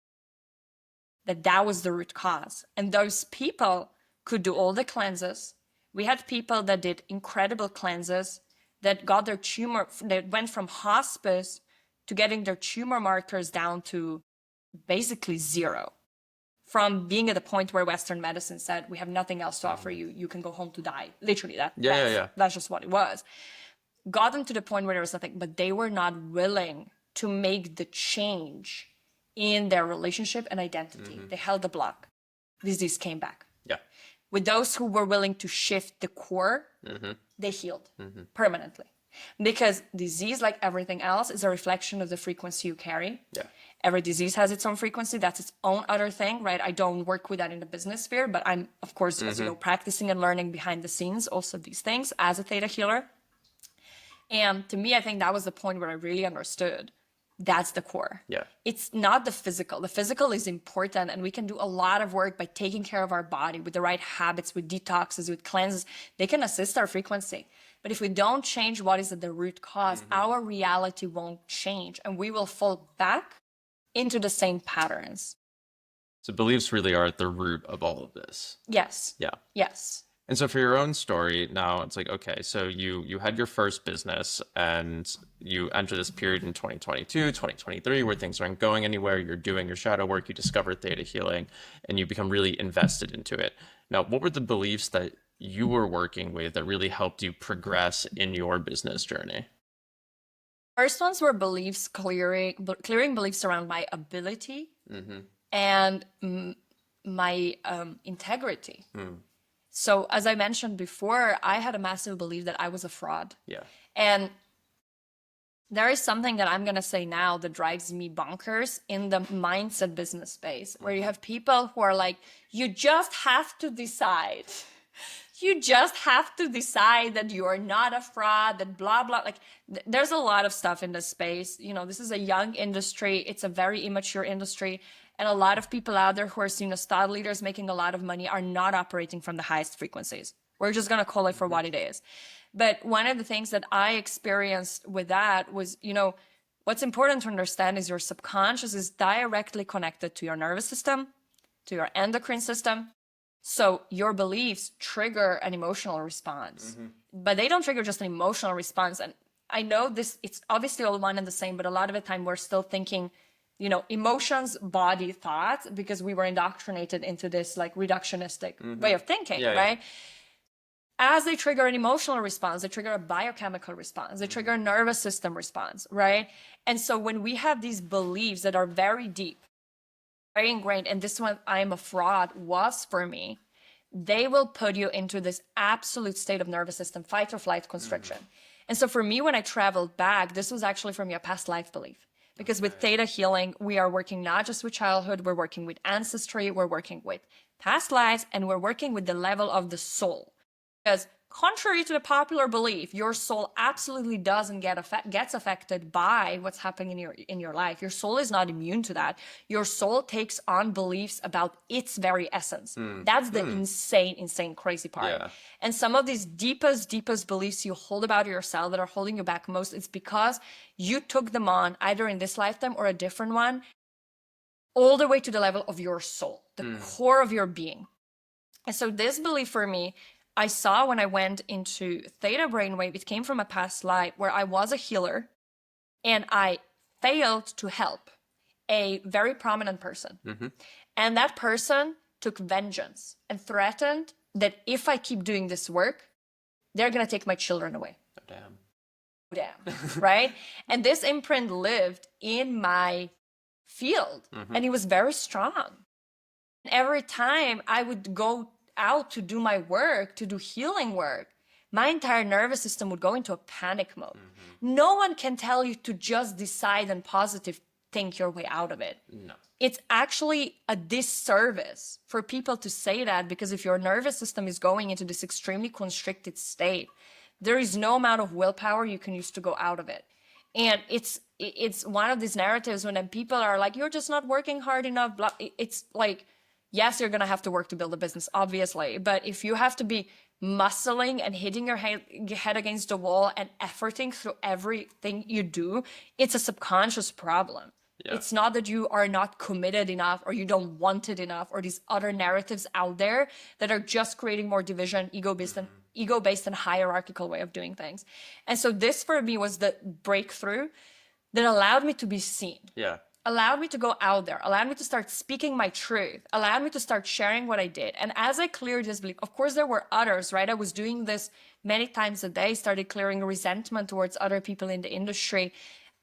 that was the root cause. And those people could do all the cleanses. We had people that did incredible cleanses that got their tumor, that went from hospice to getting their tumor markers down to basically zero. From being at the point where Western medicine said, we have nothing else to offer you, you can go home to die. Literally, that's just what it was. Got them to the point where there was nothing, but they were not willing to make the change in their relationship and identity. They held the block. Disease came back. Yeah. With those who were willing to shift the core, they healed permanently. Because disease, like everything else, is a reflection of the frequency you carry. Yeah. Every disease has its own frequency. That's its own other thing, right? I don't work with that in the business sphere, but I'm, of course, as you know, practicing and learning behind the scenes also these things as a theta healer. And to me, I think that was the point where I really understood that's the core. Yeah. It's not the physical. The physical is important, and we can do a lot of work by taking care of our body with the right habits, with detoxes, with cleanses. They can assist our frequency. But if we don't change what is at the root cause, our reality won't change, and we will fall back into the same patterns. So beliefs really are at the root of all of this. Yes. Yeah. Yes. And so for your own story, now it's like, okay, so you had your first business and you enter this period in 2022, 2023 where things aren't going anywhere. You're doing your shadow work, you discover theta healing, and you become really invested into it. Now, what were the beliefs that you were working with that really helped you progress in your business journey? First ones were beliefs clearing beliefs around my ability Mm-hmm. and my integrity. So as I mentioned before, I had a massive belief that I was a fraud. Yeah. And there is something that I'm going to say now that drives me bonkers in the mindset business space, where you have people who are like, you just have to decide. You just have to decide that you are not a fraud, that blah, blah. Like, there's a lot of stuff in this space. You know, this is a young industry. It's a very immature industry. And a lot of people out there who are seen as thought leaders making a lot of money are not operating from the highest frequencies. We're just going to call it for what it is. But one of the things that I experienced with that was, you know, what's important to understand is your subconscious is directly connected to your nervous system, to your endocrine system. So your beliefs trigger an emotional response, but they don't trigger just an emotional response. And I know this, it's obviously all one and the same, but a lot of the time we're still thinking, you know, emotions, body, thoughts, because we were indoctrinated into this like reductionistic way of thinking, Yeah, right? As they trigger an emotional response, they trigger a biochemical response, they trigger a nervous system response, right? And so when we have these beliefs that are very deep, very ingrained, and this one, I am a fraud, was for me, they will put you into this absolute state of nervous system, fight or flight constriction. And so for me, when I traveled back, this was actually from your past life belief. Because with theta healing, we are working not just with childhood, we're working with ancestry, we're working with past lives, and we're working with the level of the soul. Because contrary to the popular belief, your soul absolutely doesn't gets affected by what's happening in your life. Your soul is not immune to that. Your soul takes on beliefs about its very essence. That's the insane, crazy part. Yeah. And some of these deepest beliefs you hold about yourself that are holding you back most, it's because you took them on either in this lifetime or a different one, all the way to the level of your soul, the core of your being. And so this belief for me, I saw when I went into theta brainwave, it came from a past life where I was a healer and I failed to help a very prominent person. And that person took vengeance and threatened that if I keep doing this work, they're going to take my children away. Oh, damn. Damn, right? And this imprint lived in my field and it was very strong. Every time I would go out to do my work, to do healing work, my entire nervous system would go into a panic mode. No one can tell you to just decide and positive think your way out of it. No. It's actually a disservice for people to say that, because if your nervous system is going into this extremely constricted state, there is no amount of willpower you can use to go out of it. And it's one of these narratives when people are like, you're just not working hard enough. Blah. It's like, yes, you're going to have to work to build a business, obviously. But if you have to be muscling and hitting your head against the wall and efforting through everything you do, it's a subconscious problem. Yeah. It's not that you are not committed enough or you don't want it enough or these other narratives out there that are just creating more division, ego-based and hierarchical way of doing things. And so this for me was the breakthrough that allowed me to be seen. Yeah. Allowed me to go out there, allowed me to start speaking my truth, allowed me to start sharing what I did. And as I cleared this belief, of course, there were others, right? I was doing this many times a day, started clearing resentment towards other people in the industry,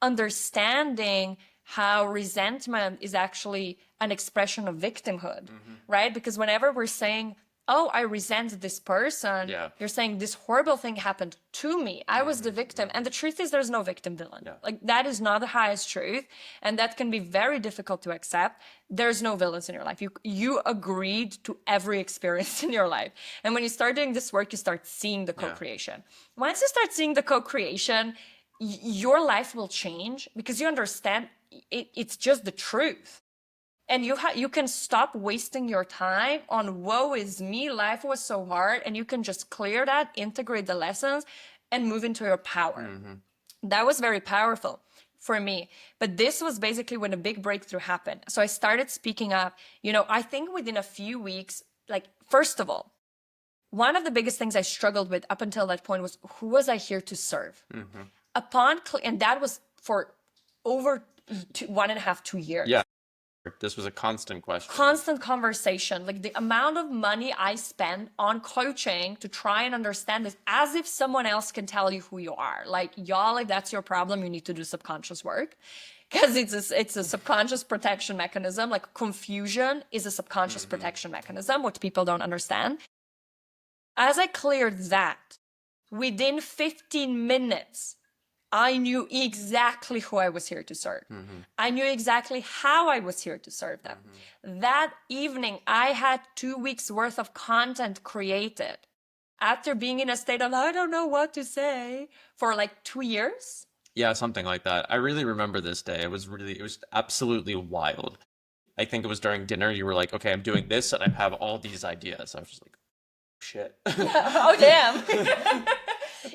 understanding how resentment is actually an expression of victimhood, right? Because whenever we're saying, oh, I resent this person, you're saying this horrible thing happened to me. I was the victim. And the truth is there's no victim villain. Yeah. Like that is not the highest truth. And that can be very difficult to accept. There's no villains in your life. You agreed to every experience in your life. And when you start doing this work, you start seeing the co-creation. Once you start seeing the co-creation, your life will change because you understand it's just the truth. And you can stop wasting your time on woe is me, life was so hard, and you can just clear that, integrate the lessons, and move into your power. That was very powerful for me. But this was basically when a big breakthrough happened. So I started speaking up. You know, I think within a few weeks, like, first of all, one of the biggest things I struggled with up until that point was, who was I here to serve? And that was for over 1.5, 2 years. Yeah. This was a constant question. Constant conversation. Like the amount of money I spend on coaching to try and understand this, as if someone else can tell you who you are. Like, y'all, if that's your problem, you need to do subconscious work, because it's a subconscious protection mechanism. Like, confusion is a subconscious protection mechanism, which people don't understand. As I cleared that, within 15 minutes, I knew exactly who I was here to serve. I knew exactly how I was here to serve them. That evening, I had 2 weeks worth of content created after being in a state of, I don't know what to say, for like 2 years. Yeah, something like that. I really remember this day. It was absolutely wild. I think it was during dinner. You were like, okay, I'm doing this and I have all these ideas. I was just like, shit. Oh, damn.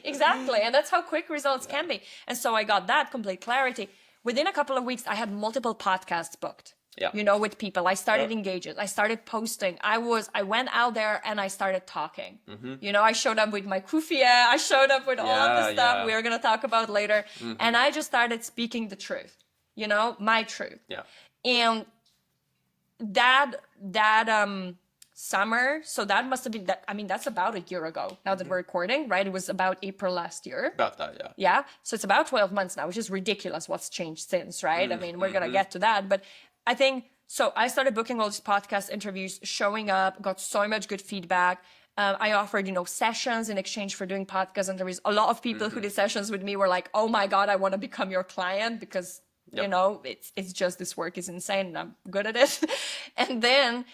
Exactly. And that's how quick results can be. And so I got that complete clarity. Within a couple of weeks, I had multiple podcasts booked. Yeah. With people. I started engaging. I started posting. I went out there and I started talking. I showed up with my kufia. I showed up with all of the stuff we are going to talk about later. And I just started speaking the truth, my truth. Yeah. And that summer, so that must have been that. I mean, that's about a year ago now that we're recording, right? It was about April last year. About that, yeah. Yeah. So it's about 12 months now, which is ridiculous what's changed since, right? I mean, we're going to get to that. But I think, so I started booking all these podcast interviews, showing up, got so much good feedback. I offered, sessions in exchange for doing podcast interviews. A lot of people who did sessions with me were like, oh my God, I want to become your client because, it's just, this work is insane and I'm good at it. And then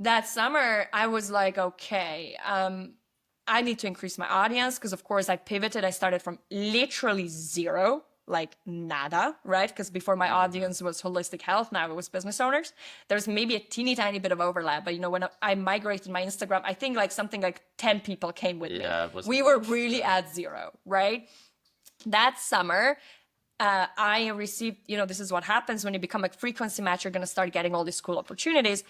that summer, I was like, okay, I need to increase my audience, because of course I pivoted. I started from literally zero, like nada, right? Because before my audience was holistic health, now it was business owners. There's maybe a teeny tiny bit of overlap, but when I migrated my Instagram, I think like something like 10 people came with me. We were really at zero, right? That summer, I received, this is what happens when you become a frequency match, you're going to start getting all these cool opportunities.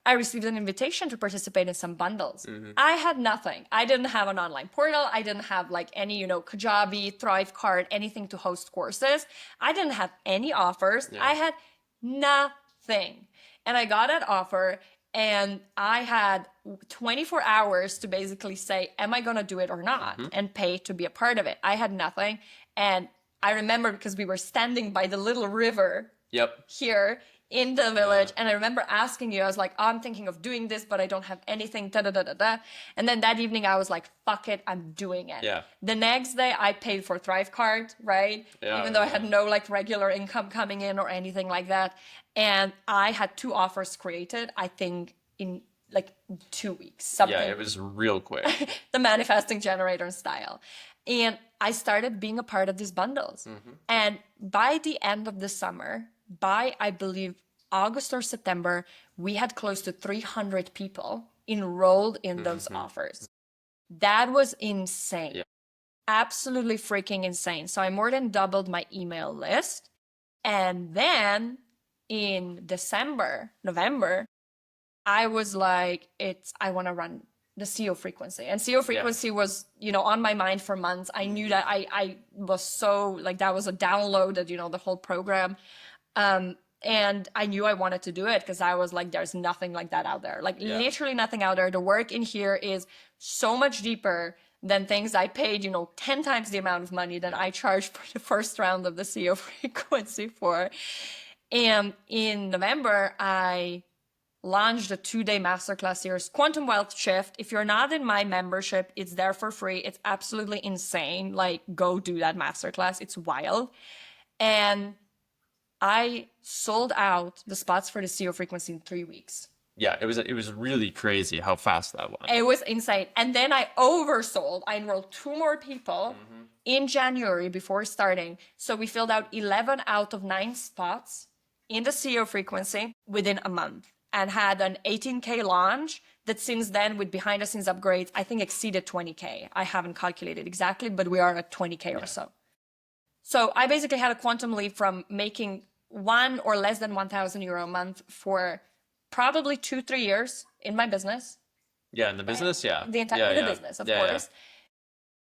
I received an invitation to participate in some bundles. I had nothing. I didn't have an online portal. I didn't have like any, Kajabi, Thrive card, anything to host courses. I didn't have any offers. I had nothing. And I got an offer and I had 24 hours to basically say, am I going to do it or not? And pay to be a part of it. I had nothing. And I remember, because we were standing by the little river here in the village. And I remember asking you, I was like, oh, I'm thinking of doing this, but I don't have anything, da-da-da-da-da. And then that evening I was like, fuck it, I'm doing it. Yeah. The next day I paid for Thrive card, right? Even though I had no like regular income coming in or anything like that. And I had 2 offers created, I think in like 2 weeks, something. Yeah, it was real quick. The manifesting generator style. And I started being a part of these bundles. And by the end of the summer, by, I believe, August or September, we had close to 300 people enrolled in those offers. That was insane. Yeah. Absolutely freaking insane. So I more than doubled my email list. And then in November, I was like, I want to run the CEO frequency. And CEO frequency was, on my mind for months. I knew that I was so, like, that was a download that, the whole program. And I knew I wanted to do it because I was like, there's nothing like that out there. Like literally nothing out there. The work in here is so much deeper than things I paid, 10 times the amount of money that I charged for the first round of the CEO frequency for. And in November, I launched a 2-day masterclass series, Quantum Wealth Shift. If you're not in my membership, it's there for free. It's absolutely insane. Like, go do that masterclass. It's wild. And I sold out the spots for the CEO frequency in 3 weeks. Yeah, it was really crazy how fast that went. It was insane. And then I oversold. I enrolled 2 more people in January before starting. So we filled out 11 out of 9 spots in the CEO frequency within a month, and had an 18K launch that since then, with behind the scenes upgrades, I think exceeded 20K. I haven't calculated exactly, but we are at 20K or so. So I basically had a quantum leap from making 1 or less than €1,000 a month for probably 2-3 years in my business, Yeah, in the business, yeah. the entire Yeah, in the yeah. business, of Yeah, yeah. course,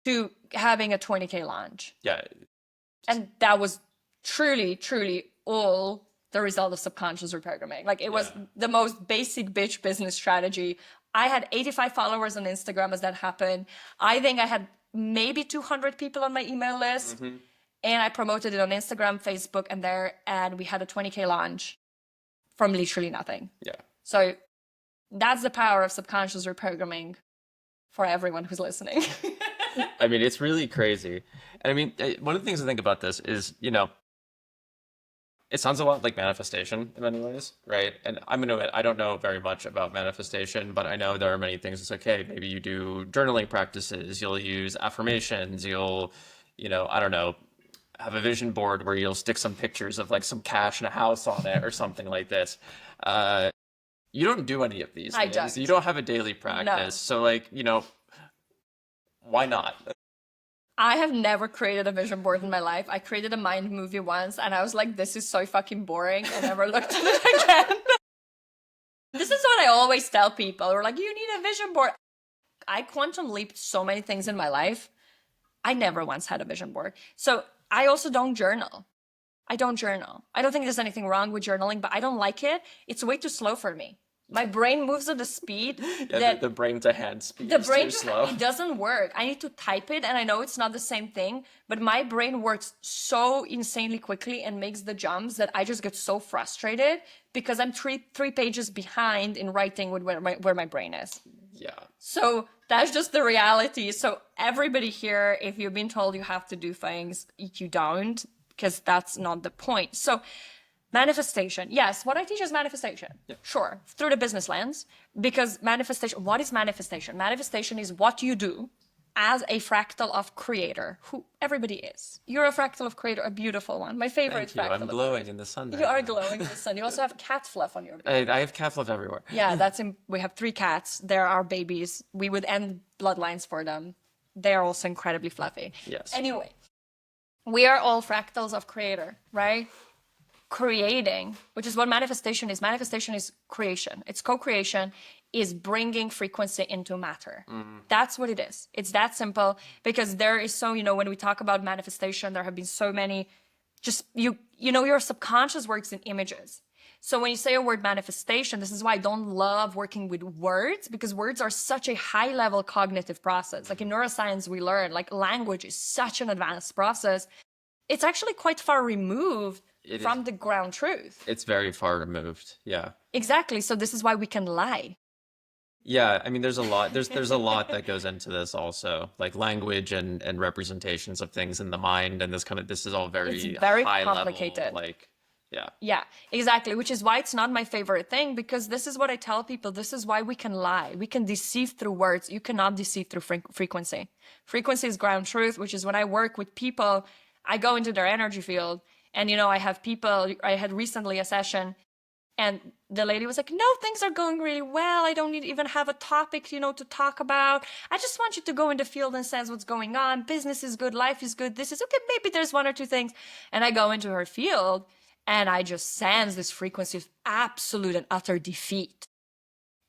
to having a 20K launch. Yeah. And that was truly, truly all the result of subconscious reprogramming. Like it was Yeah. the most basic bitch business strategy. I had 85 followers on Instagram as that happened. I think I had maybe 200 people on my email list. Mm-hmm. And I promoted it on Instagram, Facebook, and there. And we had a 20K launch from literally nothing. Yeah. So that's the power of subconscious reprogramming for everyone who's listening. I mean, it's really crazy. And I mean, one of the things I think about this is, it sounds a lot like manifestation in many ways, right? And I'm gonna admit, I don't know very much about manifestation, but I know there are many things. It's okay. Maybe you do journaling practices, you'll use affirmations, I don't know, have a vision board where you'll stick some pictures of like some cash and a house on it or something like this. You don't do any of these I things. don't. You don't have a daily practice. No. So like, why not? I have never created a vision board in my life. I created a mind movie once and I was like, this is so fucking boring. I never looked at it again. This is what I always tell people. We're like, you need a vision board. I quantum leaped so many things in my life. I never once had a vision board. So I also don't journal. I don't journal. I don't think there's anything wrong with journaling, but I don't like it. It's way too slow for me. My brain moves at the speed Yeah, that the brain to hand speed the is brain too slow. it doesn't work. I need to type it, and I know it's not the same thing, but my brain works so insanely quickly and makes the jumps that I just get so frustrated because I'm three pages behind in writing with where my brain is. Yeah. So that's just the reality. So everybody here, if you've been told you have to do things, you don't, because that's not the point. So manifestation. Yes, what I teach is manifestation. Yeah. Sure, through the business lens, because manifestation, what is manifestation? Manifestation is what you do as a fractal of creator, who everybody is. You're a fractal of creator, a beautiful one. My favorite Thank you. fractal. I'm glowing in the sun. You are glowing in the sun. You also have cat fluff on your back. I have cat fluff everywhere. Yeah, we have 3 cats. They're our babies. We would end bloodlines for them. They are also incredibly fluffy. Yes. Anyway, we are all fractals of creator, right? Creating, which is what manifestation is. Manifestation is creation. It's co-creation, is bringing frequency into matter. That's what it is. It's that simple, because there is so, when we talk about manifestation, there have been so many, just, your subconscious works in images. So when you say a word manifestation, this is why I don't love working with words, because words are such a high level cognitive process. Like in neuroscience, we learn like language is such an advanced process. It's actually quite far removed from the ground truth. It's very far removed. Yeah. Exactly. So this is why we can lie. Yeah, I mean, there's a lot. There's a lot that goes into this also, like language and representations of things in the mind, and this is all It's very high complicated. level, yeah. Yeah, exactly. Which is why it's not my favorite thing, because this is what I tell people. This is why we can lie. We can deceive through words. You cannot deceive through frequency. Frequency is ground truth, which is when I work with people, I go into their energy field, and I have people. I had recently a session. And the lady was like, no, things are going really well. I don't need to even have a topic, to talk about. I just want you to go in the field and sense what's going on. Business is good. Life is good. This is okay. Maybe there's 1 or 2 things. And I go into her field and I just sense this frequency of absolute and utter defeat.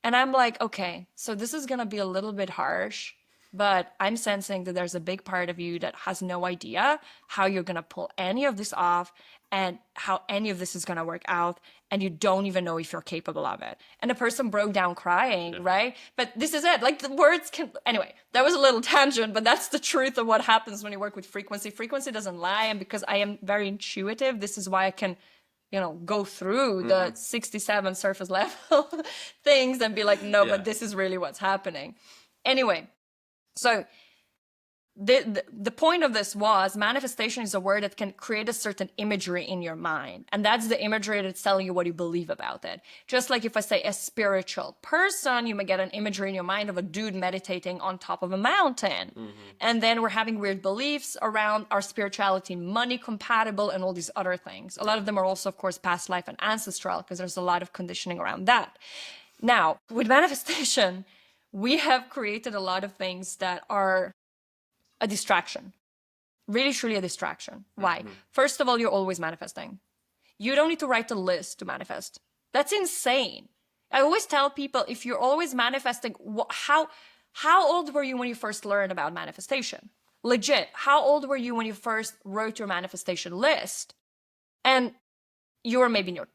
And I'm like, okay, so this is going to be a little bit harsh, but I'm sensing that there's a big part of you that has no idea how you're going to pull any of this off and how any of this is going to work out. And you don't even know if you're capable of it. And the person broke down crying, right? But this is it. Like the words can, anyway, that was a little tangent, but that's the truth of what happens when you work with frequency. Frequency doesn't lie. And because I am very intuitive, this is why I can, go through the 67 surface level things and be like, no, but this is really what's happening. Anyway, so the point of this was manifestation is a word that can create a certain imagery in your mind. And that's the imagery that's telling you what you believe about it. Just like if I say a spiritual person, you may get an imagery in your mind of a dude meditating on top of a mountain. And then we're having weird beliefs around our spirituality, money compatible, and all these other things. A lot of them are also, of course, past life and ancestral, because there's a lot of conditioning around that. Now, with manifestation, we have created a lot of things that are a distraction. Really, truly a distraction. Why? First of all, you're always manifesting. You don't need to write a list to manifest. That's insane. I always tell people, if you're always manifesting, how old were you when you first learned about manifestation? Legit, how old were you when you first wrote your manifestation list? And you were maybe in your,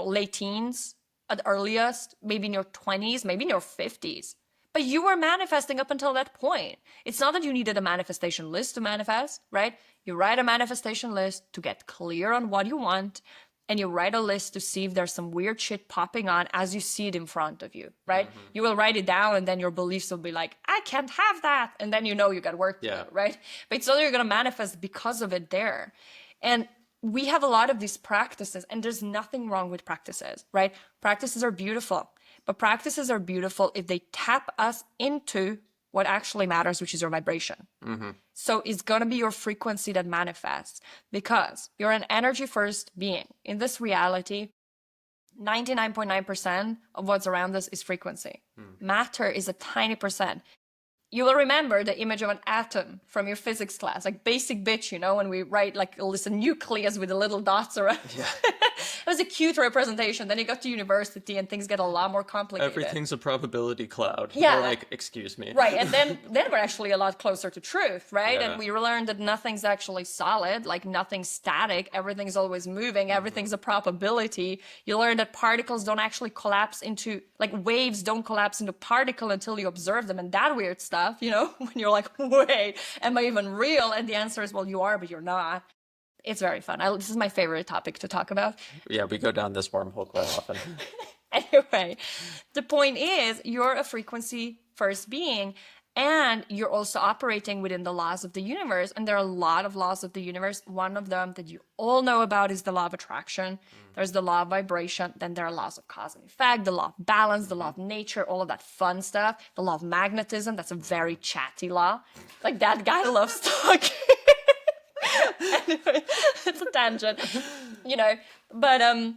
late teens at earliest, maybe in your 20s, maybe in your 50s. But you were manifesting up until that point. It's not that you needed a manifestation list to manifest, right? You write a manifestation list to get clear on what you want, and you write a list to see if there's some weird shit popping on as you see it in front of you, right? Mm-hmm. You will write it down, and then your beliefs will be like, I can't have that. And then you got work to do, right? But it's only you're going to manifest because of it there. And we have a lot of these practices, and there's nothing wrong with practices, right? Practices are beautiful, but practices are beautiful if they tap us into what actually matters, which is your vibration. Mm-hmm. So it's going to be your frequency that manifests, because you're an energy first being. In this reality, 99.9% of what's around us is frequency. Matter is a tiny percent. You will remember the image of an atom from your physics class, like basic bitch, when we write like this nucleus with the little dots around. Yeah. It was a cute representation. Then you got to university and things get a lot more complicated. Everything's a probability cloud. Yeah. You're like, excuse me. Right. And then we're actually a lot closer to truth, right? Yeah. And we learned that nothing's actually solid, like nothing's static. Everything's always moving. Everything's a probability. You learn that particles don't actually collapse into, like waves don't collapse into particle until you observe them, and that weird stuff, when you're like, wait, am I even real? And the answer is, well, you are, but you're not. It's very fun. This is my favorite topic to talk about. Yeah, we go down this wormhole quite often. Anyway, the point is, you're a frequency first being, and you're also operating within the laws of the universe. And there are a lot of laws of the universe. One of them that you all know about is the law of attraction. There's the law of vibration. Then there are laws of cause and effect, the law of balance, the law of nature, all of that fun stuff. The law of magnetism, that's a very chatty law. Like that guy loves talking. Anyway, it's a tangent, but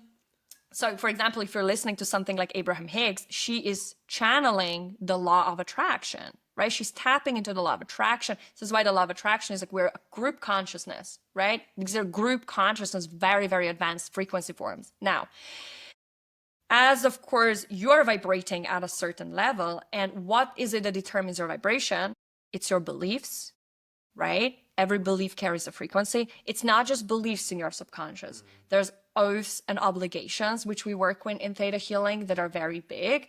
so for example, if you're listening to something like Abraham Hicks, she is channeling the law of attraction, right? She's tapping into the law of attraction. This is why the law of attraction is like, we're a group consciousness, right? Because they're group consciousness, very, very advanced frequency forms. Now, as of course, you're vibrating at a certain level, and what is it that determines your vibration? It's your beliefs, right? Every belief carries a frequency. It's not just beliefs in your subconscious. There's oaths and obligations, which we work with in theta healing, that are very big.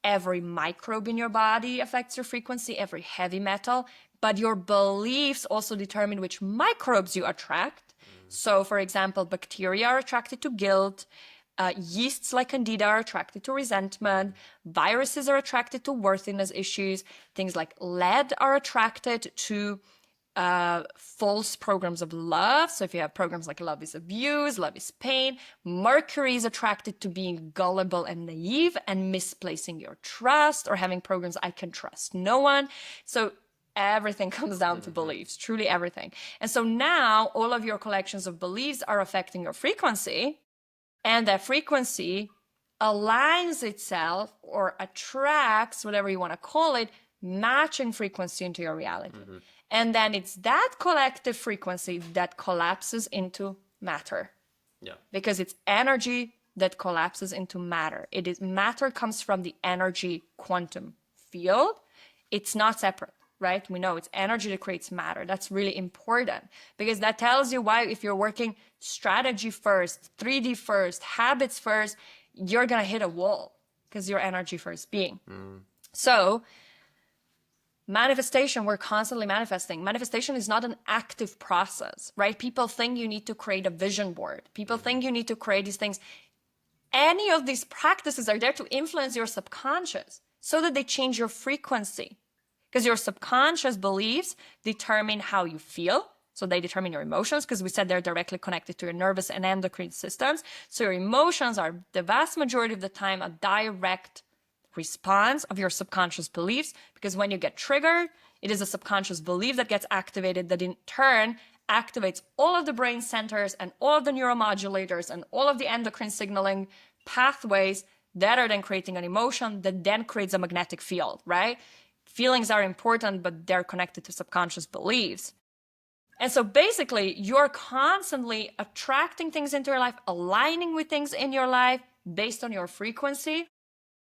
Every microbe in your body affects your frequency, every heavy metal, but your beliefs also determine which microbes you attract. So for example, bacteria are attracted to guilt, yeasts like candida are attracted to resentment, viruses are attracted to worthiness issues, things like lead are attracted to false programs of love. So if you have programs like love is abuse, love is pain, Mercury is attracted to being gullible and naive and misplacing your trust, or having programs I can trust no one. So everything comes down to beliefs, truly everything. And so now all of your collections of beliefs are affecting your frequency, and that frequency aligns itself or attracts, whatever you want to call it, matching frequency into your reality. And then it's that collective frequency that collapses into matter. Yeah. Because it's energy that collapses into matter. Matter comes from the energy quantum field. It's not separate, right? We know it's energy that creates matter. That's really important, because that tells you why, if you're working strategy first, 3D first, habits first, you're going to hit a wall, because you're energy first being. So manifestation, we're constantly manifesting. Manifestation is not an active process, right? People think you need to create a vision board. People think you need to create these things. Any of these practices are there to influence your subconscious so that they change your frequency. Because your subconscious beliefs determine how you feel. So they determine your emotions, because we said they're directly connected to your nervous and endocrine systems. So your emotions are the vast majority of the time a direct response of your subconscious beliefs, because when you get triggered, it is a subconscious belief that gets activated, that in turn activates all of the brain centers and all of the neuromodulators and all of the endocrine signaling pathways that are then creating an emotion that then creates a magnetic field, right? Feelings are important, but they're connected to subconscious beliefs. And so basically, you're constantly attracting things into your life, aligning with things in your life based on your frequency.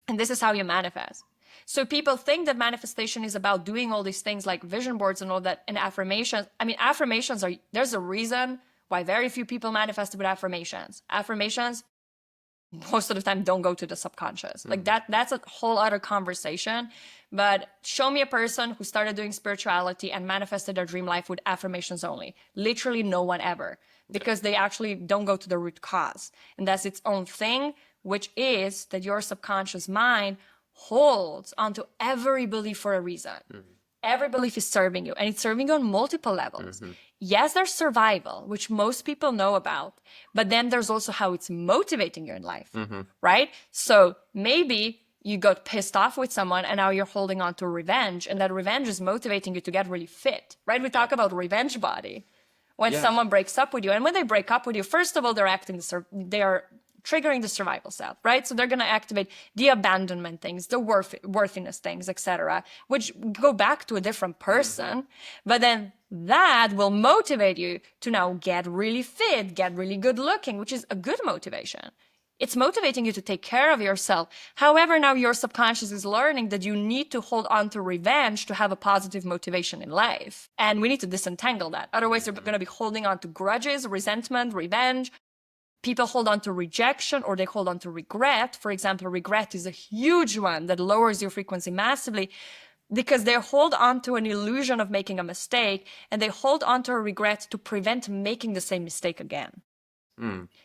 And this is how you manifest. So people think that manifestation is about doing all these things like vision boards and all that, and affirmations. I mean, affirmations are, there's a reason why very few people manifest with affirmations. Affirmations, most of the time, don't go to the subconscious. Like that's a whole other conversation. But show me a person who started doing spirituality and manifested their dream life with affirmations only. Literally no one ever, because they actually don't go to the root cause. And that's its own thing, which is that your subconscious mind holds onto every belief for a reason. Every belief is serving you, and it's serving you on multiple levels. Yes, there's survival, which most people know about, but then there's also how it's motivating you in life, right? So maybe you got pissed off with someone and now you're holding on to revenge, and that revenge is motivating you to get really fit, right? We talk about revenge body. When someone breaks up with you, and when they break up with you, first of all, they're triggering the survival self, right? So they're going to activate the abandonment things, the worthiness things, etc., which go back to a different person. But then that will motivate you to now get really fit, get really good looking, which is a good motivation. It's motivating you to take care of yourself. However, now your subconscious is learning that you need to hold on to revenge to have a positive motivation in life. And we need to disentangle that. Otherwise, you're going to be holding on to grudges, resentment, revenge. People hold on to rejection, or they hold on to regret. For example, regret is a huge one that lowers your frequency massively, because they hold on to an illusion of making a mistake, and they hold on to a regret to prevent making the same mistake again.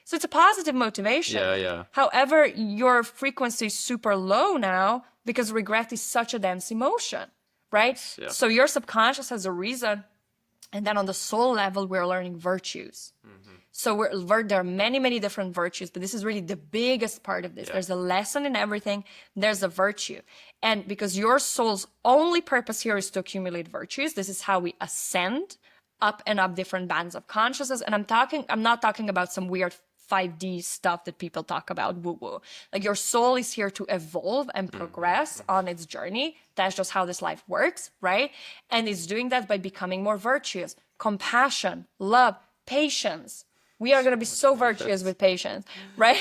So it's a positive motivation. Yeah. However, your frequency is super low now because regret is such a dense emotion, right? Yeah. So your subconscious has a reason. And then on the soul level, we're learning virtues. So there are many, many different virtues, but this is really the biggest part of this. There's a lesson in everything. There's a virtue. And because your soul's only purpose here is to accumulate virtues, this is how we ascend up and up different bands of consciousness. And I'm not talking about some weird 5D stuff that people talk about, woo-woo. Like, your soul is here to evolve and progress on its journey. That's just how this life works, right? And it's doing that by becoming more virtuous. Compassion, love, patience. We are going to be so virtuous with patience, right?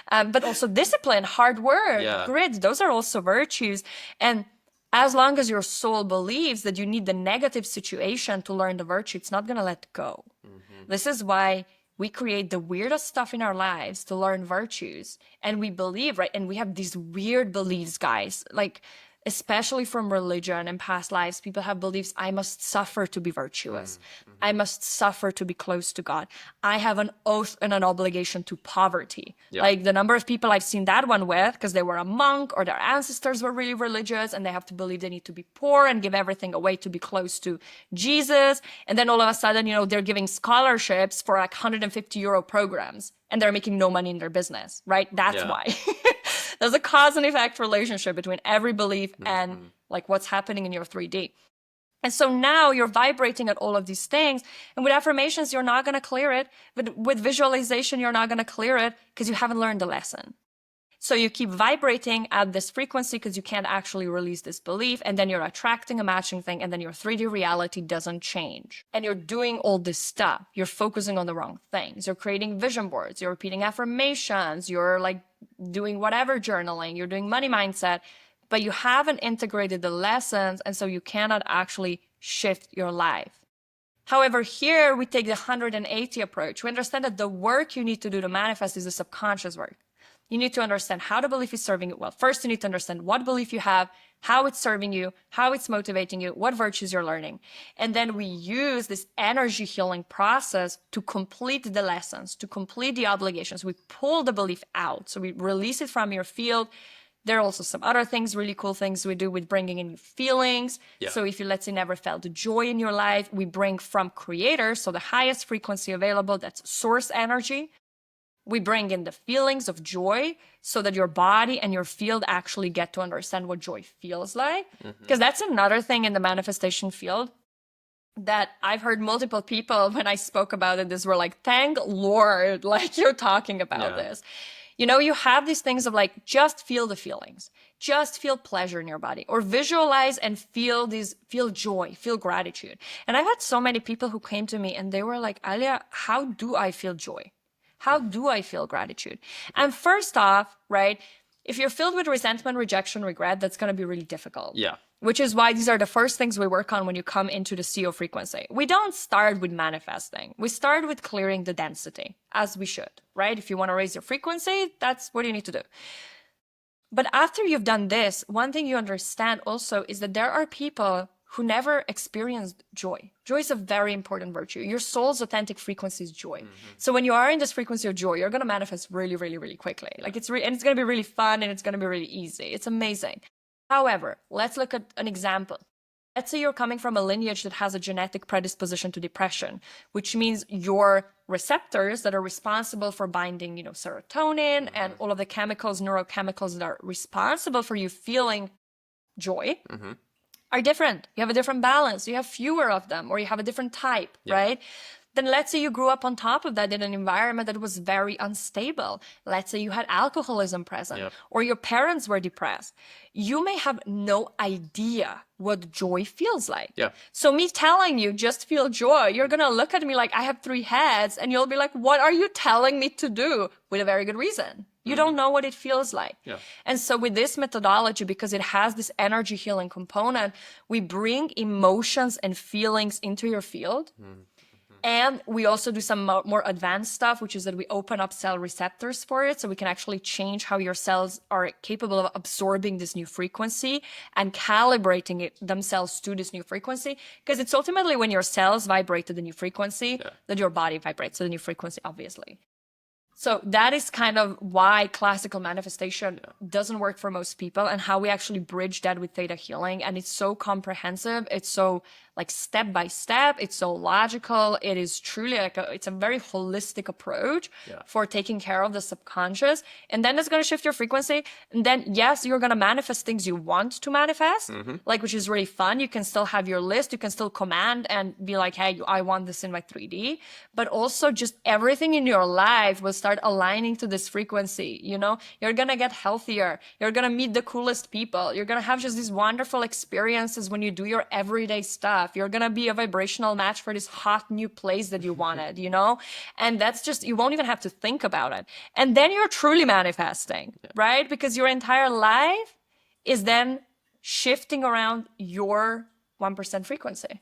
But also discipline, hard work, grit. Those are also virtues. And as long as your soul believes that you need the negative situation to learn the virtue, it's not going to let go. This is why we create the weirdest stuff in our lives to learn virtues. And we believe, right? And we have these weird beliefs, guys, like, especially from religion and past lives, people have beliefs. I must suffer to be virtuous. I must suffer to be close to God. I have an oath and an obligation to poverty. Like, the number of people I've seen that one with, because they were a monk or their ancestors were really religious, and they have to believe they need to be poor and give everything away to be close to Jesus. And then all of a sudden, they're giving scholarships for like €150 programs, and they're making no money in their business, right? That's why. There's a cause and effect relationship between every belief and like what's happening in your 3D. And so now you're vibrating at all of these things. And with affirmations, you're not going to clear it. But with visualization, you're not going to clear it because you haven't learned the lesson. So you keep vibrating at this frequency because you can't actually release this belief. And then you're attracting a matching thing. And then your 3D reality doesn't change. And you're doing all this stuff. You're focusing on the wrong things. You're creating vision boards. You're repeating affirmations. You're like doing whatever journaling. You're doing money mindset. But you haven't integrated the lessons. And so you cannot actually shift your life. However, here we take the 180 approach. We understand that the work you need to do to manifest is the subconscious work. You need to understand how the belief is serving you well. First, you need to understand what belief you have, how it's serving you, how it's motivating you, what virtues you're learning. And then we use this energy healing process to complete the lessons, to complete the obligations. We pull the belief out. So we release it from your field. There are also some other things, really cool things we do with bringing in feelings. So if you, let's say, never felt joy in your life, we bring from creator, so the highest frequency available, that's source energy. We bring in the feelings of joy so that your body and your field actually get to understand what joy feels like. Because that's another thing in the manifestation field that I've heard multiple people, when I spoke about it, this were like, thank Lord, like, you're talking about this. You have these things of like, just feel the feelings, just feel pleasure in your body, or visualize and feel joy, feel gratitude. And I've had so many people who came to me and they were like, Alja, how do I feel joy? How do I feel gratitude? And first off, right, If you're filled with resentment, rejection, regret, that's going to be really difficult. Yeah. Which is why these are the first things we work on when you come into the CO frequency. We don't start with manifesting. We start with clearing the density, as we should, right? If you want to raise your frequency, that's what you need to do. But after you've done this, one thing you understand also is that there are people who never experienced joy. Joy is a very important virtue. Your soul's authentic frequency is joy. So when you are in this frequency of joy, you're going to manifest really, really, really quickly. Like and it's going to be really fun and it's going to be really easy. It's amazing. However, let's look at an example. Let's say you're coming from a lineage that has a genetic predisposition to depression, which means your receptors that are responsible for binding, serotonin and all of the chemicals, neurochemicals that are responsible for you feeling joy are different. You have a different balance. You have fewer of them, or you have a different type, right? Then let's say you grew up on top of that in an environment that was very unstable. Let's say you had alcoholism present, or your parents were depressed. You may have no idea what joy feels like. So me telling you, just feel joy, you're going to look at me like I have 3 heads, and you'll be like, what are you telling me to do? With a very good reason. You don't know what it feels like. And so with this methodology, because it has this energy healing component, we bring emotions and feelings into your field. And we also do some more advanced stuff, which is that we open up cell receptors for it. So we can actually change how your cells are capable of absorbing this new frequency and calibrating themselves to this new frequency. Because it's ultimately when your cells vibrate to the new frequency that your body vibrates to the new frequency, obviously. So that is kind of why classical manifestation doesn't work for most people, and how we actually bridge that with theta healing. And it's so comprehensive. It's so step by step. It's so logical. It is truly it's a very holistic approach for taking care of the subconscious. And then it's going to shift your frequency. And then, yes, you're going to manifest things you want to manifest, which is really fun. You can still have your list. You can still command and be like, hey, I want this in my 3D. But also just everything in your life will start aligning to this frequency. You're going to get healthier. You're going to meet the coolest people. You're going to have just these wonderful experiences when you do your everyday stuff. You're going to be a vibrational match for this hot new place that you wanted, and that's just, you won't even have to think about it. And then you're truly manifesting, right? Because your entire life is then shifting around your 1% frequency.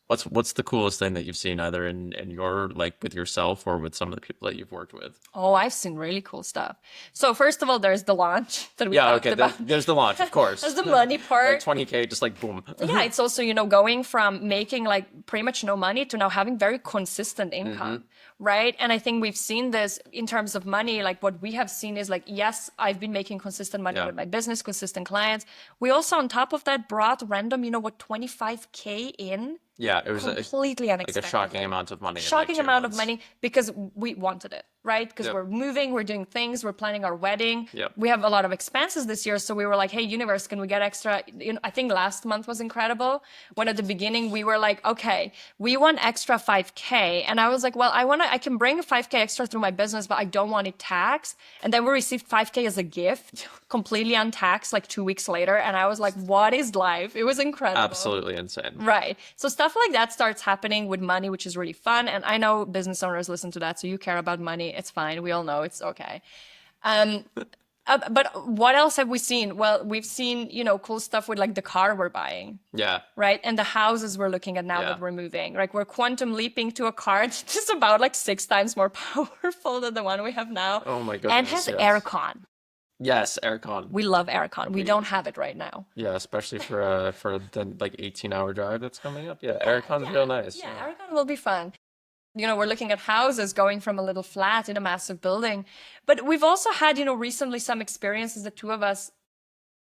What's the coolest thing that you've seen, either in your, with yourself or with some of the people that you've worked with? Oh, I've seen really cool stuff. So first of all, there's the launch that we talked about. There's the launch, of course. There's the money part. 20K, just boom. Yeah, it's also, going from making pretty much no money to now having very consistent income, right? And I think we've seen this in terms of money. What we have seen is yes, I've been making consistent money with my business, consistent clients. We also, on top of that, brought random, 25K in. Yeah, it was completely unexpected. A shocking amount of money. Shocking amount of money, because we wanted it, right? Because we're moving, we're doing things, we're planning our wedding. We have a lot of expenses this year, so we were like, hey, universe, can we get extra? I think last month was incredible, when at the beginning we were like, okay, we want extra 5K. And I was like, well, I can bring 5K extra through my business, but I don't want it taxed. And then we received 5K as a gift, completely untaxed, 2 weeks later. And I was like, what is life? It was incredible. Absolutely insane. Right. So stuff like that starts happening with money, which is really fun. And I know business owners listen to that, so you care about money. It's fine. We all know it's okay. But what else have we seen? Well, we've seen, cool stuff with the car we're buying. Yeah. Right. And the houses we're looking at now that we're moving. We're quantum leaping to a car that's just about 6 times more powerful than the one we have now. Oh my goodness. And has aircon. Yes, aircon. We love aircon. We don't have it right now. Yeah, especially for the 18-hour drive that's coming up. Yeah, aircon's real nice. Yeah, aircon will be fun. We're looking at houses going from a little flat in a massive building. But we've also had, recently some experiences, the two of us.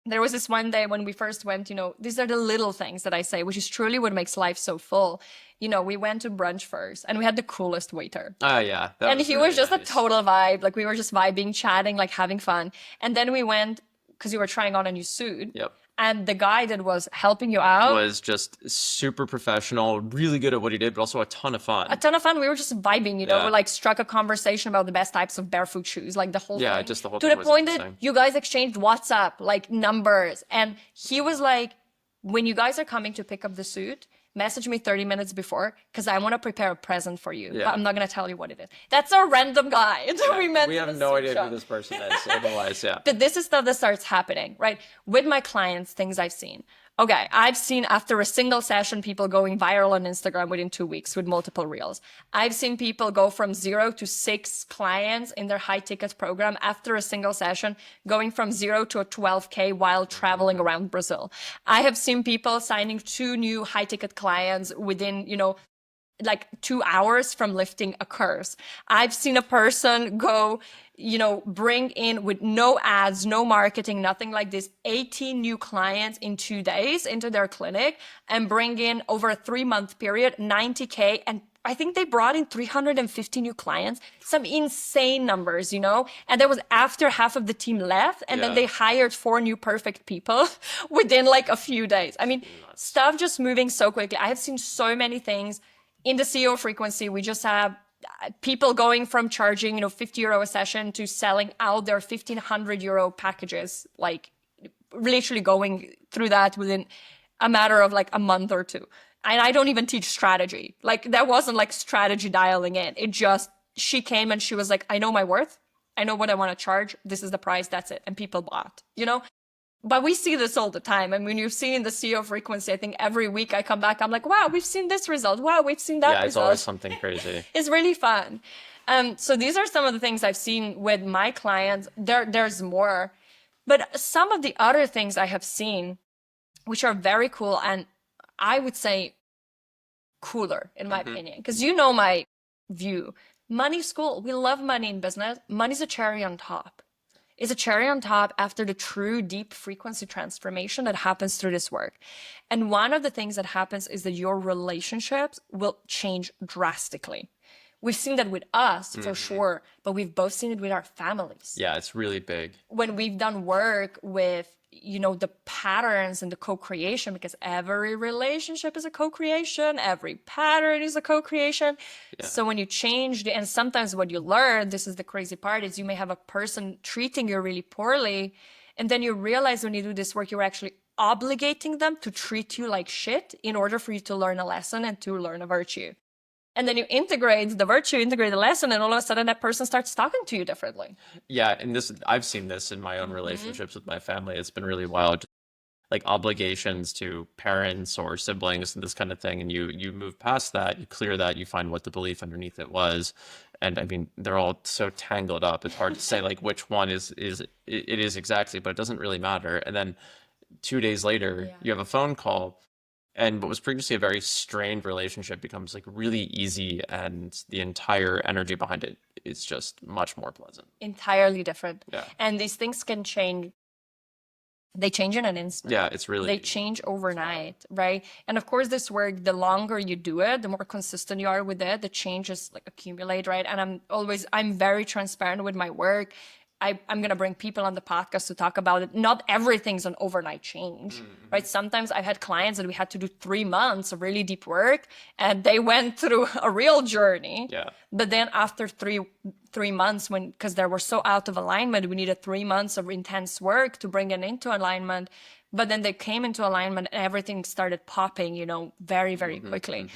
There was this one day when we first went, these are the little things that I say, which is truly what makes life so full. We went to brunch first, and we had the coolest waiter. Oh, yeah. And he was just a total vibe. We were just vibing, chatting, having fun. And then we went, because you were trying on a new suit. Yep. And the guy that was helping you out was just super professional, really good at what he did, but also a ton of fun. A ton of fun. We were just vibing, we struck a conversation about the best types of barefoot shoes, the whole thing. Yeah, just the whole thing. To the point that you guys exchanged WhatsApp, numbers. And he was like, when you guys are coming to pick up the suit, message me 30 minutes before because I want to prepare a present for you. Yeah. But I'm not going to tell you what it is. That's a random guy that we met. We in have the no soup idea shop. who this person is. Otherwise, yeah. But this is stuff that starts happening, right? With my clients, things I've seen. Okay, I've seen after a single session, people going viral on Instagram within 2 weeks with multiple reels. I've seen people go from 0 to 6 clients in their high ticket program after a single session, going from 0 to a 12K while traveling around Brazil. I have seen people signing 2 new high ticket clients within, like 2 hours from lifting a curse. I've seen a person go, bring in with no ads, no marketing, nothing like this, 18 new clients in 2 days into their clinic and bring in over a 3-month period, 90K. And I think they brought in 350 new clients, some insane numbers, and that was after half of the team left. And then they hired 4 new perfect people within like a few days. I mean, stuff just moving so quickly. I have seen so many things. In the CEO frequency, we just have people going from charging, €50 a session to selling out their €1,500 packages, like literally going through that within a matter of like a month or 2. And I don't even teach strategy. Like that wasn't like strategy dialing in. It just, she came and she was like, I know my worth. I know what I want to charge. This is the price. That's it. And people bought, But we see this all the time. I mean, you've seen the CEO frequency. I think every week I come back, I'm like, wow, we've seen this result. Wow, we've seen that result. Yeah, it's always something crazy. It's really fun. So these are some of the things I've seen with my clients. There's more. But some of the other things I have seen, which are very cool, and I would say cooler, in my opinion, because my view. Money school. We love money in business. Money's a cherry on top. Is a cherry on top after the true deep frequency transformation that happens through this work. And one of the things that happens is that your relationships will change drastically. We've seen that with us for sure, but we've both seen it with our families. Yeah, it's really big. When we've done work with, the patterns and the co-creation, because every relationship is a co-creation, every pattern is a co-creation. Yeah. So when you change and sometimes what you learn, this is the crazy part, is you may have a person treating you really poorly. And then you realize when you do this work, you're actually obligating them to treat you like shit in order for you to learn a lesson and to learn a virtue. And then you integrate the virtue, integrate the lesson, and all of a sudden that person starts talking to you differently. Yeah, and I've seen this in my own relationships with my family. It's been really wild. Like obligations to parents or siblings and this kind of thing. And you move past that, you clear that, you find what the belief underneath it was. And I mean, they're all so tangled up. It's hard to say like which one it is exactly, but it doesn't really matter. And then 2 days later, you have a phone call. And what was previously a very strained relationship becomes like really easy, and the entire energy behind it is just much more pleasant. Entirely different. Yeah. And these things can change. They change in an instant. Yeah, it's really... They change overnight, right? And of course, this work, the longer you do it, the more consistent you are with it, the changes like accumulate, right? And I'm very transparent with my work. I'm going to bring people on the podcast to talk about it. Not everything's an overnight change, right? Sometimes I've had clients that we had to do 3 months of really deep work, and they went through a real journey. Yeah. But then after three months, because they were so out of alignment, we needed 3 months of intense work to bring it into alignment. But then they came into alignment and everything started popping, very, very quickly.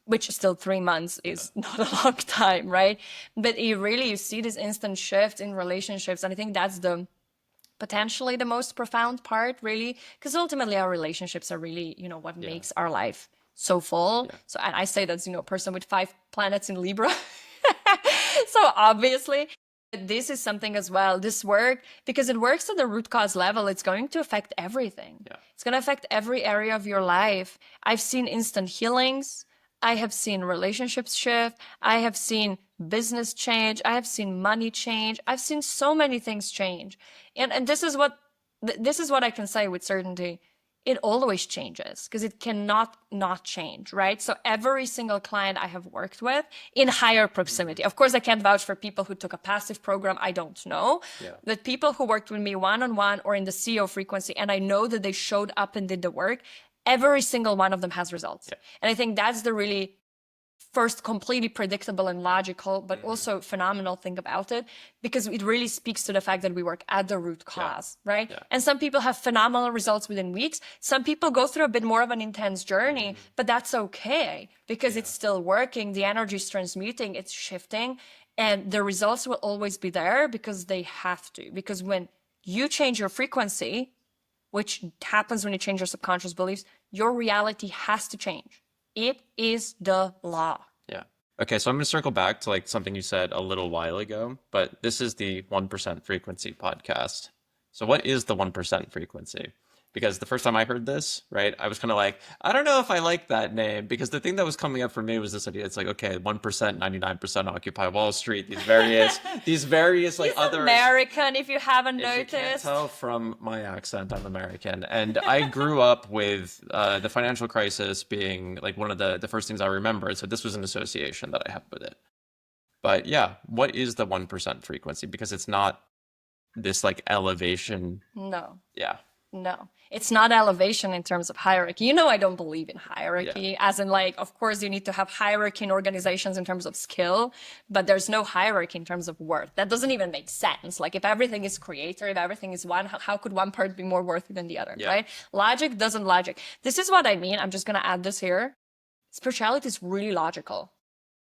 Which still 3 months is not a long time, right? But you see this instant shift in relationships. And I think that's potentially the most profound part, really, because ultimately our relationships are really, what makes our life so full. Yeah. So, and I say that's, a person with 5 planets in Libra. So obviously, this is something as well, this work, because it works at the root cause level, it's going to affect everything. Yeah. It's going to affect every area of your life. I've seen instant healings. I have seen relationships shift. I have seen business change. I have seen money change. I've seen so many things change. And this is what I can say with certainty. It always changes because it cannot not change, right? So every single client I have worked with in higher proximity, of course, I can't vouch for people who took a passive program. I don't know. Yeah. But people who worked with me one-on-one or in the CEO frequency, and I know that they showed up and did the work, every single one of them has results. Yeah. And I think that's the really first completely predictable and logical, but also phenomenal thing about it, because it really speaks to the fact that we work at the root cause, right? Yeah. And some people have phenomenal results within weeks. Some people go through a bit more of an intense journey, but that's okay because it's still working. The energy is transmuting, it's shifting, and the results will always be there because they have to. Because when you change your frequency, which happens when you change your subconscious beliefs, your reality has to change. It is the law. Yeah. Okay, so I'm going to circle back to like something you said a little while ago, but this is the 1% frequency podcast. So what is the 1% frequency? Because the first time I heard this, right, I was kind of like, I don't know if I like that name, because the thing that was coming up for me was this idea. It's like, okay, 1%, 99% Occupy Wall Street, these various like He's other American, if you haven't if you can't noticed. tell from my accent, I'm American. And I grew up with the financial crisis being like one of the first things I remember. So this was an association that I have with it. But yeah, what is the 1% frequency? Because it's not this like elevation. No, Yeah. no. It's not elevation in terms of hierarchy. You know, I don't believe in hierarchy, as in like, of course, you need to have hierarchy in organizations in terms of skill, but there's no hierarchy in terms of worth. That doesn't even make sense. Like if everything is creator, if everything is one, how could one part be more worthy than the other, right? Logic doesn't logic. This is what I mean. I'm just going to add this here. Spirituality is really logical.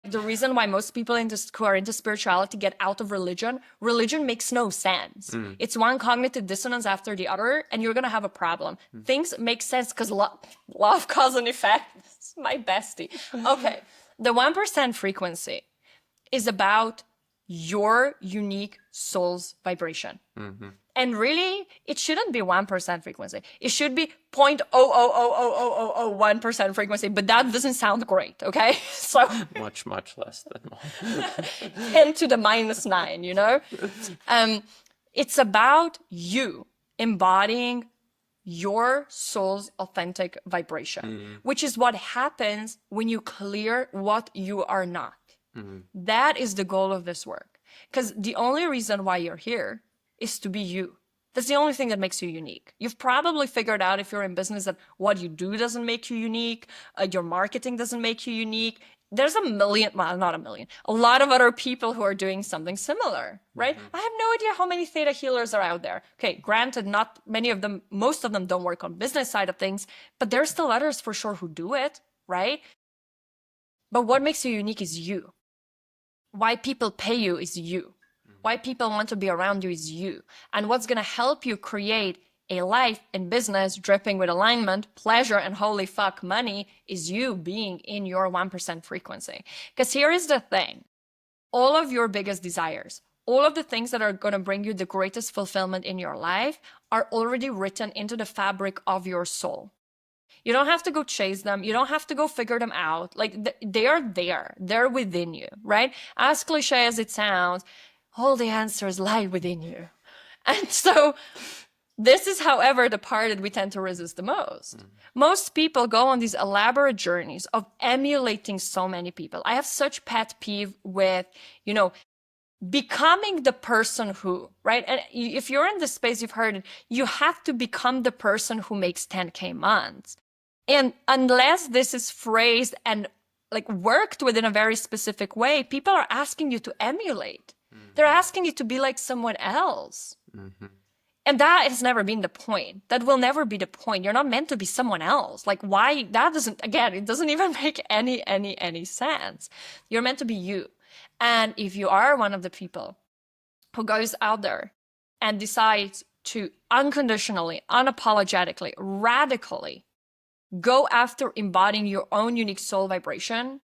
The reason why most people who are into spirituality get out of religion makes no sense. It's one cognitive dissonance after the other, and you're going to have a problem. Things make sense because law of cause and effect. It's my bestie. Okay. The 1% frequency is about your unique soul's vibration. And really, it shouldn't be 1% frequency. It should be 0.0000001% frequency, but that doesn't sound great, okay? So Much, much less than one. 10 to the -9, you know? It's about you embodying your soul's authentic vibration, which is what happens when you clear what you are not. That is the goal of this work. Because the only reason why you're here is to be you. That's the only thing that makes you unique. You've probably figured out if you're in business that what you do doesn't make you unique, your marketing doesn't make you unique. There's a lot of other people who are doing something similar, right? I have no idea how many theta healers are out there. Okay, granted, not many of them, most of them don't work on business side of things, but there's still others for sure who do it, right? But what makes you unique is you. Why people pay you is you. Why people want to be around you is you. And what's going to help you create a life and business dripping with alignment, pleasure, and holy fuck money is you being in your 1% frequency. Because here is the thing. All of your biggest desires, all of the things that are going to bring you the greatest fulfillment in your life are already written into the fabric of your soul. You don't have to go chase them. You don't have to go figure them out. Like they are there. They're within you, right? As cliche as it sounds, all the answers lie within you. And so this is, however, the part that we tend to resist the most. Most people go on these elaborate journeys of emulating so many people. I have such pet peeve with, becoming the person who, right? And if you're in this space, you've heard it, you have to become the person who makes 10K months. And unless this is phrased and like worked within a very specific way, people are asking you to emulate. They're asking you to be like someone else. And that has never been the point. That will never be the point. You're not meant to be someone else. Like why? That doesn't, again, it doesn't even make any sense. You're meant to be you. And if you are one of the people who goes out there and decides to unconditionally, unapologetically, radically go after embodying your own unique soul vibration,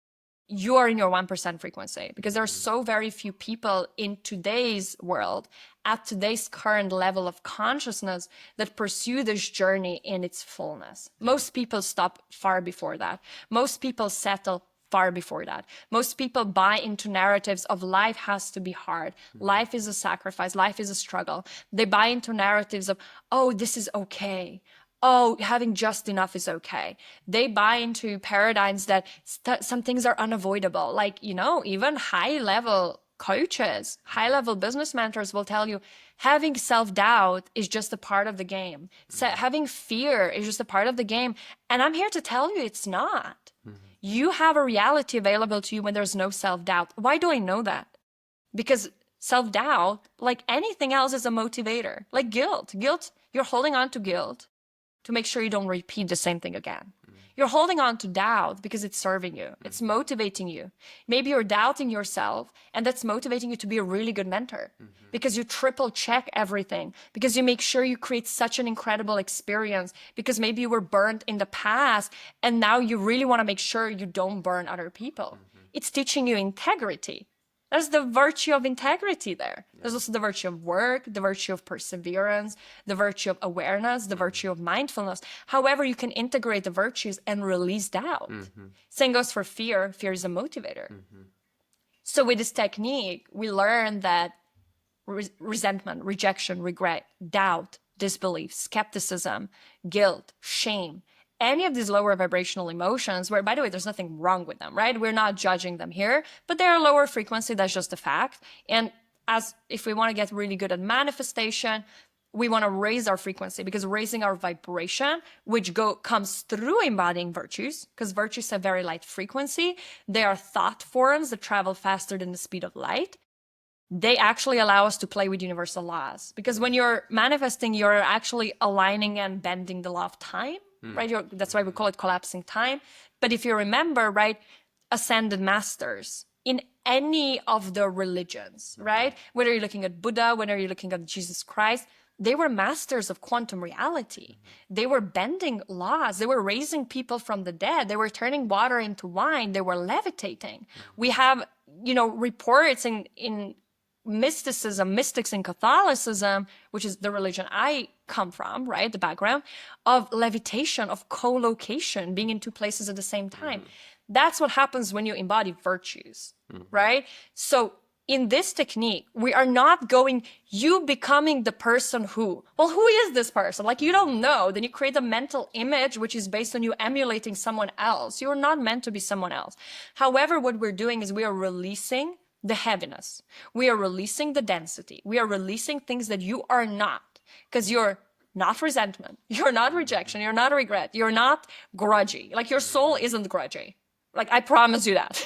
you are in your 1% frequency, because there are so very few people in today's world at today's current level of consciousness that pursue this journey in its fullness. Most people stop far before that. Most people settle far before that. Most people buy into narratives of life has to be hard. Life is a sacrifice. Life is a struggle. They buy into narratives of, oh, this is okay. Oh, having just enough is okay. They buy into paradigms that some things are unavoidable. Like, even high-level coaches, high-level business mentors will tell you having self-doubt is just a part of the game. So having fear is just a part of the game. And I'm here to tell you it's not. You have a reality available to you when there's no self-doubt. Why do I know that? Because self-doubt, like anything else, is a motivator. Like guilt. Guilt, you're holding on to guilt to make sure you don't repeat the same thing again. You're holding on to doubt because it's serving you. It's motivating you. Maybe you're doubting yourself, and that's motivating you to be a really good mentor because you triple check everything, because you make sure you create such an incredible experience, because maybe you were burned in the past and now you really want to make sure you don't burn other people. It's teaching you integrity. There's the virtue of integrity there. There's also the virtue of work, the virtue of perseverance, the virtue of awareness, the virtue of mindfulness. However, you can integrate the virtues and release doubt. Same goes for fear. Fear is a motivator. So with this technique, we learn that resentment, rejection, regret, doubt, disbelief, skepticism, guilt, shame, any of these lower vibrational emotions, where, by the way, there's nothing wrong with them, right? We're not judging them here, but they're lower frequency. That's just a fact. And as if we want to get really good at manifestation, we want to raise our frequency, because raising our vibration, which comes through embodying virtues, because virtues have very light frequency. They are thought forms that travel faster than the speed of light. They actually allow us to play with universal laws, because when you're manifesting, you're actually aligning and bending the law of time, right? That's why we call it collapsing time. But if you remember, right, ascended masters in any of the religions, right? Whether you're looking at Buddha, whether you're looking at Jesus Christ, they were masters of quantum reality. They were bending laws. They were raising people from the dead. They were turning water into wine. They were levitating. We have, reports in mysticism, mystics in Catholicism, which is the religion I come from, right? The background of levitation, of co-location, being in two places at the same time. That's what happens when you embody virtues, right? So in this technique, we are not going, you becoming the person who, well, who is this person? Like, you don't know. Then you create a mental image, which is based on you emulating someone else. You're not meant to be someone else. However, what we're doing is we are releasing the heaviness. We are releasing the density. We are releasing things that you are not, because you're not resentment. You're not rejection. You're not regret. You're not grudgy. Like, your soul isn't grudgy. Like, I promise you that.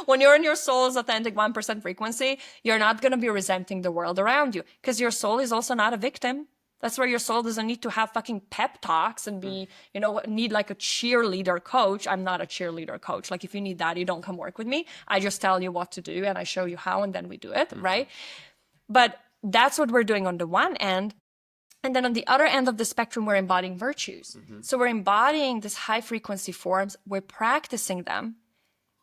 When you're in your soul's authentic 1% frequency, you're not going to be resenting the world around you, because your soul is also not a victim. That's where your soul doesn't need to have fucking pep talks and be, need like a cheerleader coach. I'm not a cheerleader coach. Like, if you need that, you don't come work with me. I just tell you what to do and I show you how, and then we do it, right? But that's what we're doing on the one end. And then on the other end of the spectrum, we're embodying virtues. So we're embodying these high frequency forms. We're practicing them.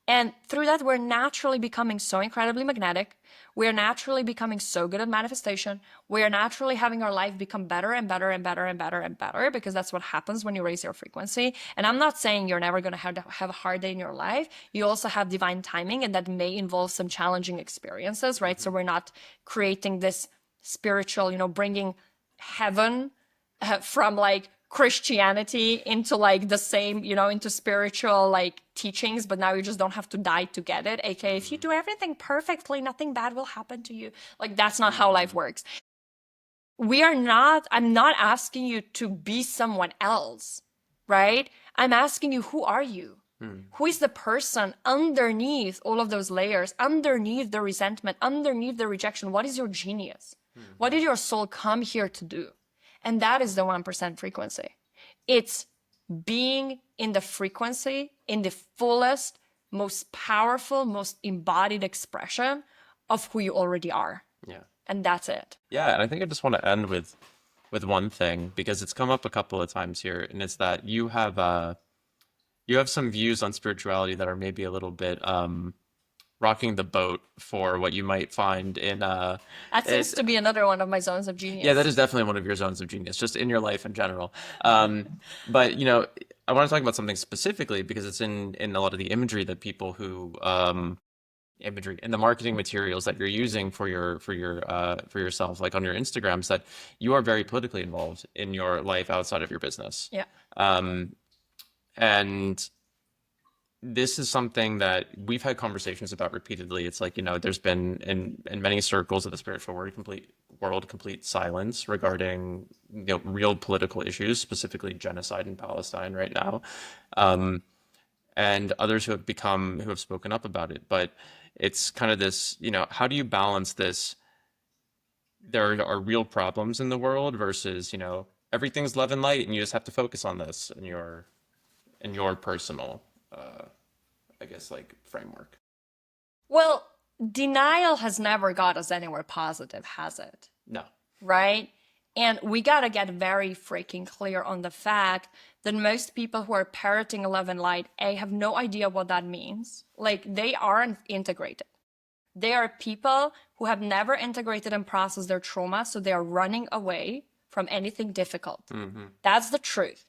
And through that, we're naturally becoming so incredibly magnetic. We're naturally becoming so good at manifestation. We're naturally having our life become better and better and better and better and better, because that's what happens when you raise your frequency. And I'm not saying you're never going to have a hard day in your life. You also have divine timing, and that may involve some challenging experiences, right? So we're not creating this spiritual, bringing heaven from like Christianity into like the same, into spiritual like teachings, but now you just don't have to die to get it. AKA, if you do everything perfectly, nothing bad will happen to you. Like, that's not how life works. I'm not asking you to be someone else, right? I'm asking you, who are you? Who is the person underneath all of those layers, underneath the resentment, underneath the rejection? What is your genius? What did your soul come here to do? And that is the 1% frequency. It's being in the frequency, in the fullest, most powerful, most embodied expression of who you already are. Yeah. And that's it. Yeah, and I think I just want to end with one thing, because it's come up a couple of times here, and it's that you have some views on spirituality that are maybe a little bit rocking the boat for what you might find in That seems to be another one of my zones of genius. yeah, that is definitely one of your zones of genius, just in your life in general. But I want to talk about something specifically, because it's in a lot of the imagery that people who imagery and the marketing materials that you're using for yourself, like on your Instagrams, that you are very politically involved in your life outside of your business. Yeah. And this is something that we've had conversations about repeatedly. It's like, there's been in many circles of the spiritual world complete silence regarding real political issues, specifically genocide in Palestine right now. and others who have spoken up about it. But it's kind of this, how do you balance this? There are real problems in the world versus, everything's love and light and you just have to focus on this in your personal, I guess, like framework. Well, denial has never got us anywhere positive, has it? No. Right? And we got to get very freaking clear on the fact that most people who are parroting love and light, have no idea what that means. Like, they aren't integrated. They are people who have never integrated and processed their trauma, so they are running away from anything difficult. Mm-hmm. That's the truth.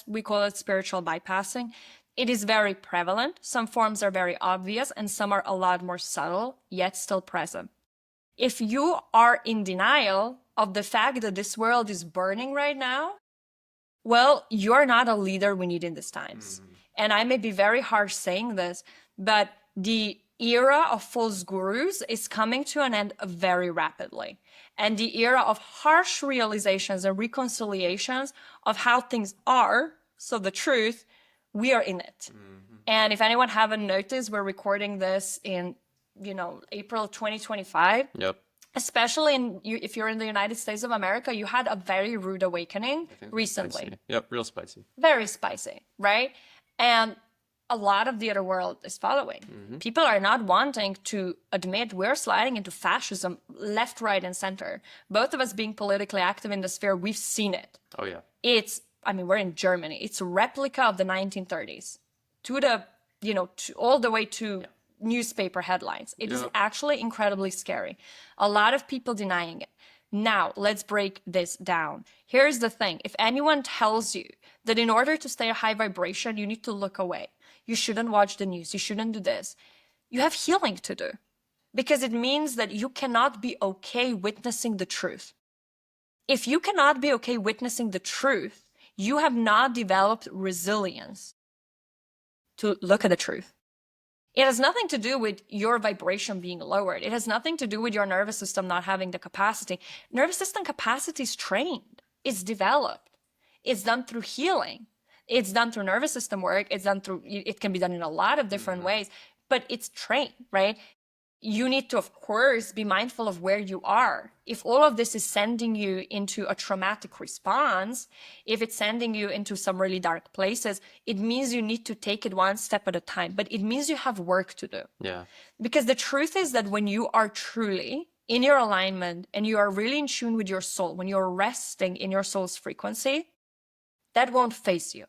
We call it spiritual bypassing. It is very prevalent. Some forms are very obvious, and some are a lot more subtle, yet still present. If you are in denial of the fact that this world is burning right now, well, you're not a leader we need in these times. Mm-hmm. And I may be very harsh saying this, but the era of false gurus is coming to an end very rapidly. And the era of harsh realizations and reconciliations of how things are, so the truth, we are in it. Mm-hmm. And if anyone haven't noticed, we're recording this in, April 2025. Yep. Especially if you're in the United States of America, you had a very rude awakening recently. Spicy. Yep, real spicy. Very spicy, right? And a lot of the other world is following. Mm-hmm. People are not wanting to admit we're sliding into fascism left, right, and center. Both of us being politically active in the sphere, we've seen it. Oh, yeah. We're in Germany. It's a replica of the 1930s all the way to newspaper headlines. It is actually incredibly scary. A lot of people denying it. Now, let's break this down. Here's the thing. If anyone tells you that in order to stay a high vibration, you need to look away, you shouldn't watch the news, you shouldn't do this, you have healing to do. Because it means that you cannot be okay witnessing the truth. If you cannot be okay witnessing the truth, you have not developed resilience to look at the truth. It has nothing to do with your vibration being lowered. It has nothing to do with your nervous system not having the capacity. Nervous system capacity is trained. It's developed. It's done through healing. It's done through nervous system work. It can be done in a lot of different ways, but it's trained, right? You need to, of course, be mindful of where you are. If all of this is sending you into a traumatic response, if it's sending you into some really dark places, it means you need to take it one step at a time. But it means you have work to do. Yeah. Because the truth is that when you are truly in your alignment and you are really in tune with your soul, when you're resting in your soul's frequency, that won't phase you.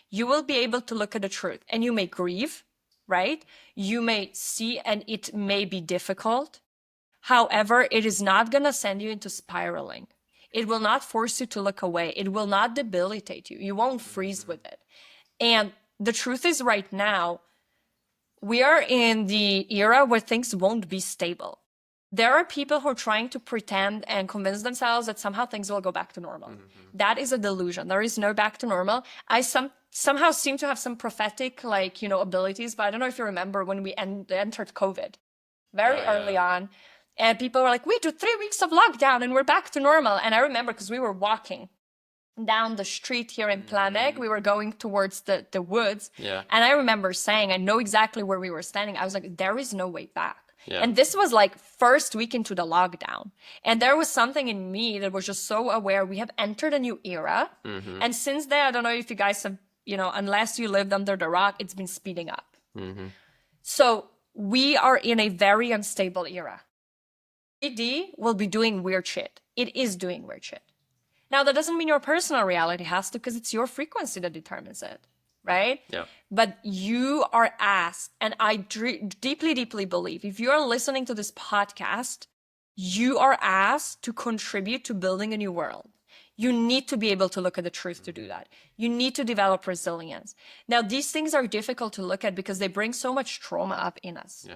You will be able to look at the truth, and you may grieve, right? You may see, and it may be difficult. However, it is not going to send you into spiraling. It will not force you to look away. It will not debilitate you. You won't freeze with it. And the truth is, right now, we are in the era where things won't be stable. There are people who are trying to pretend and convince themselves that somehow things will go back to normal. That is a delusion. There is no back to normal. I somehow seem to have some prophetic, abilities, but I don't know if you remember when we entered COVID very early on, and people were like, we do 3 weeks of lockdown and we're back to normal. And I remember because we were walking down the street here in Planek, we were going towards the woods. Yeah. And I remember saying, I know exactly where we were standing. I was like, there is no way back. Yeah. And this was like first week into the lockdown. And there was something in me that was just so aware we have entered a new era. And since then, I don't know if you guys have, unless you lived under the rock, it's been speeding up. So we are in a very unstable era. 3D will be doing weird shit. It is doing weird shit. Now, that doesn't mean your personal reality has to, because it's your frequency that determines it. Right? Yeah. But you are asked, and I deeply, deeply believe if you're listening to this podcast, you are asked to contribute to building a new world. You need to be able to look at the truth to do that. You need to develop resilience. Now, these things are difficult to look at because they bring so much trauma up in us. Yeah.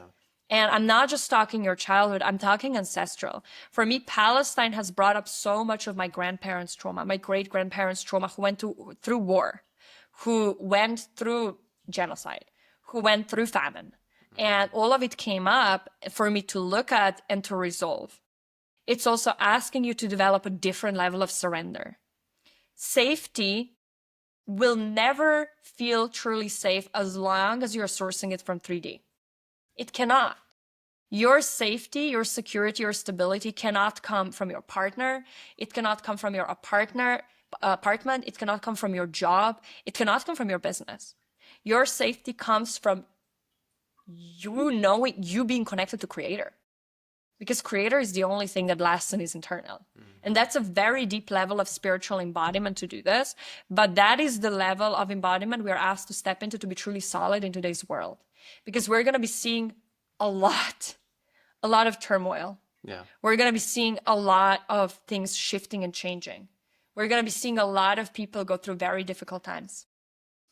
And I'm not just talking your childhood, I'm talking ancestral. For me, Palestine has brought up so much of my grandparents' trauma, my great-grandparents' trauma who went through war, who went through genocide, who went through famine. And all of it came up for me to look at and to resolve. It's also asking you to develop a different level of surrender. Safety will never feel truly safe as long as you're sourcing it from 3D. It cannot. Your safety, your security, your stability cannot come from your partner. It cannot come from your apartment. It cannot come from your job. It cannot come from your business. Your safety comes from you knowing, you being connected to Creator. Because Creator is the only thing that lasts and is eternal. And that's a very deep level of spiritual embodiment to do this. But that is the level of embodiment we are asked to step into to be truly solid in today's world. Because we're going to be seeing a lot of turmoil. Yeah. We're going to be seeing a lot of things shifting and changing. We're going to be seeing a lot of people go through very difficult times.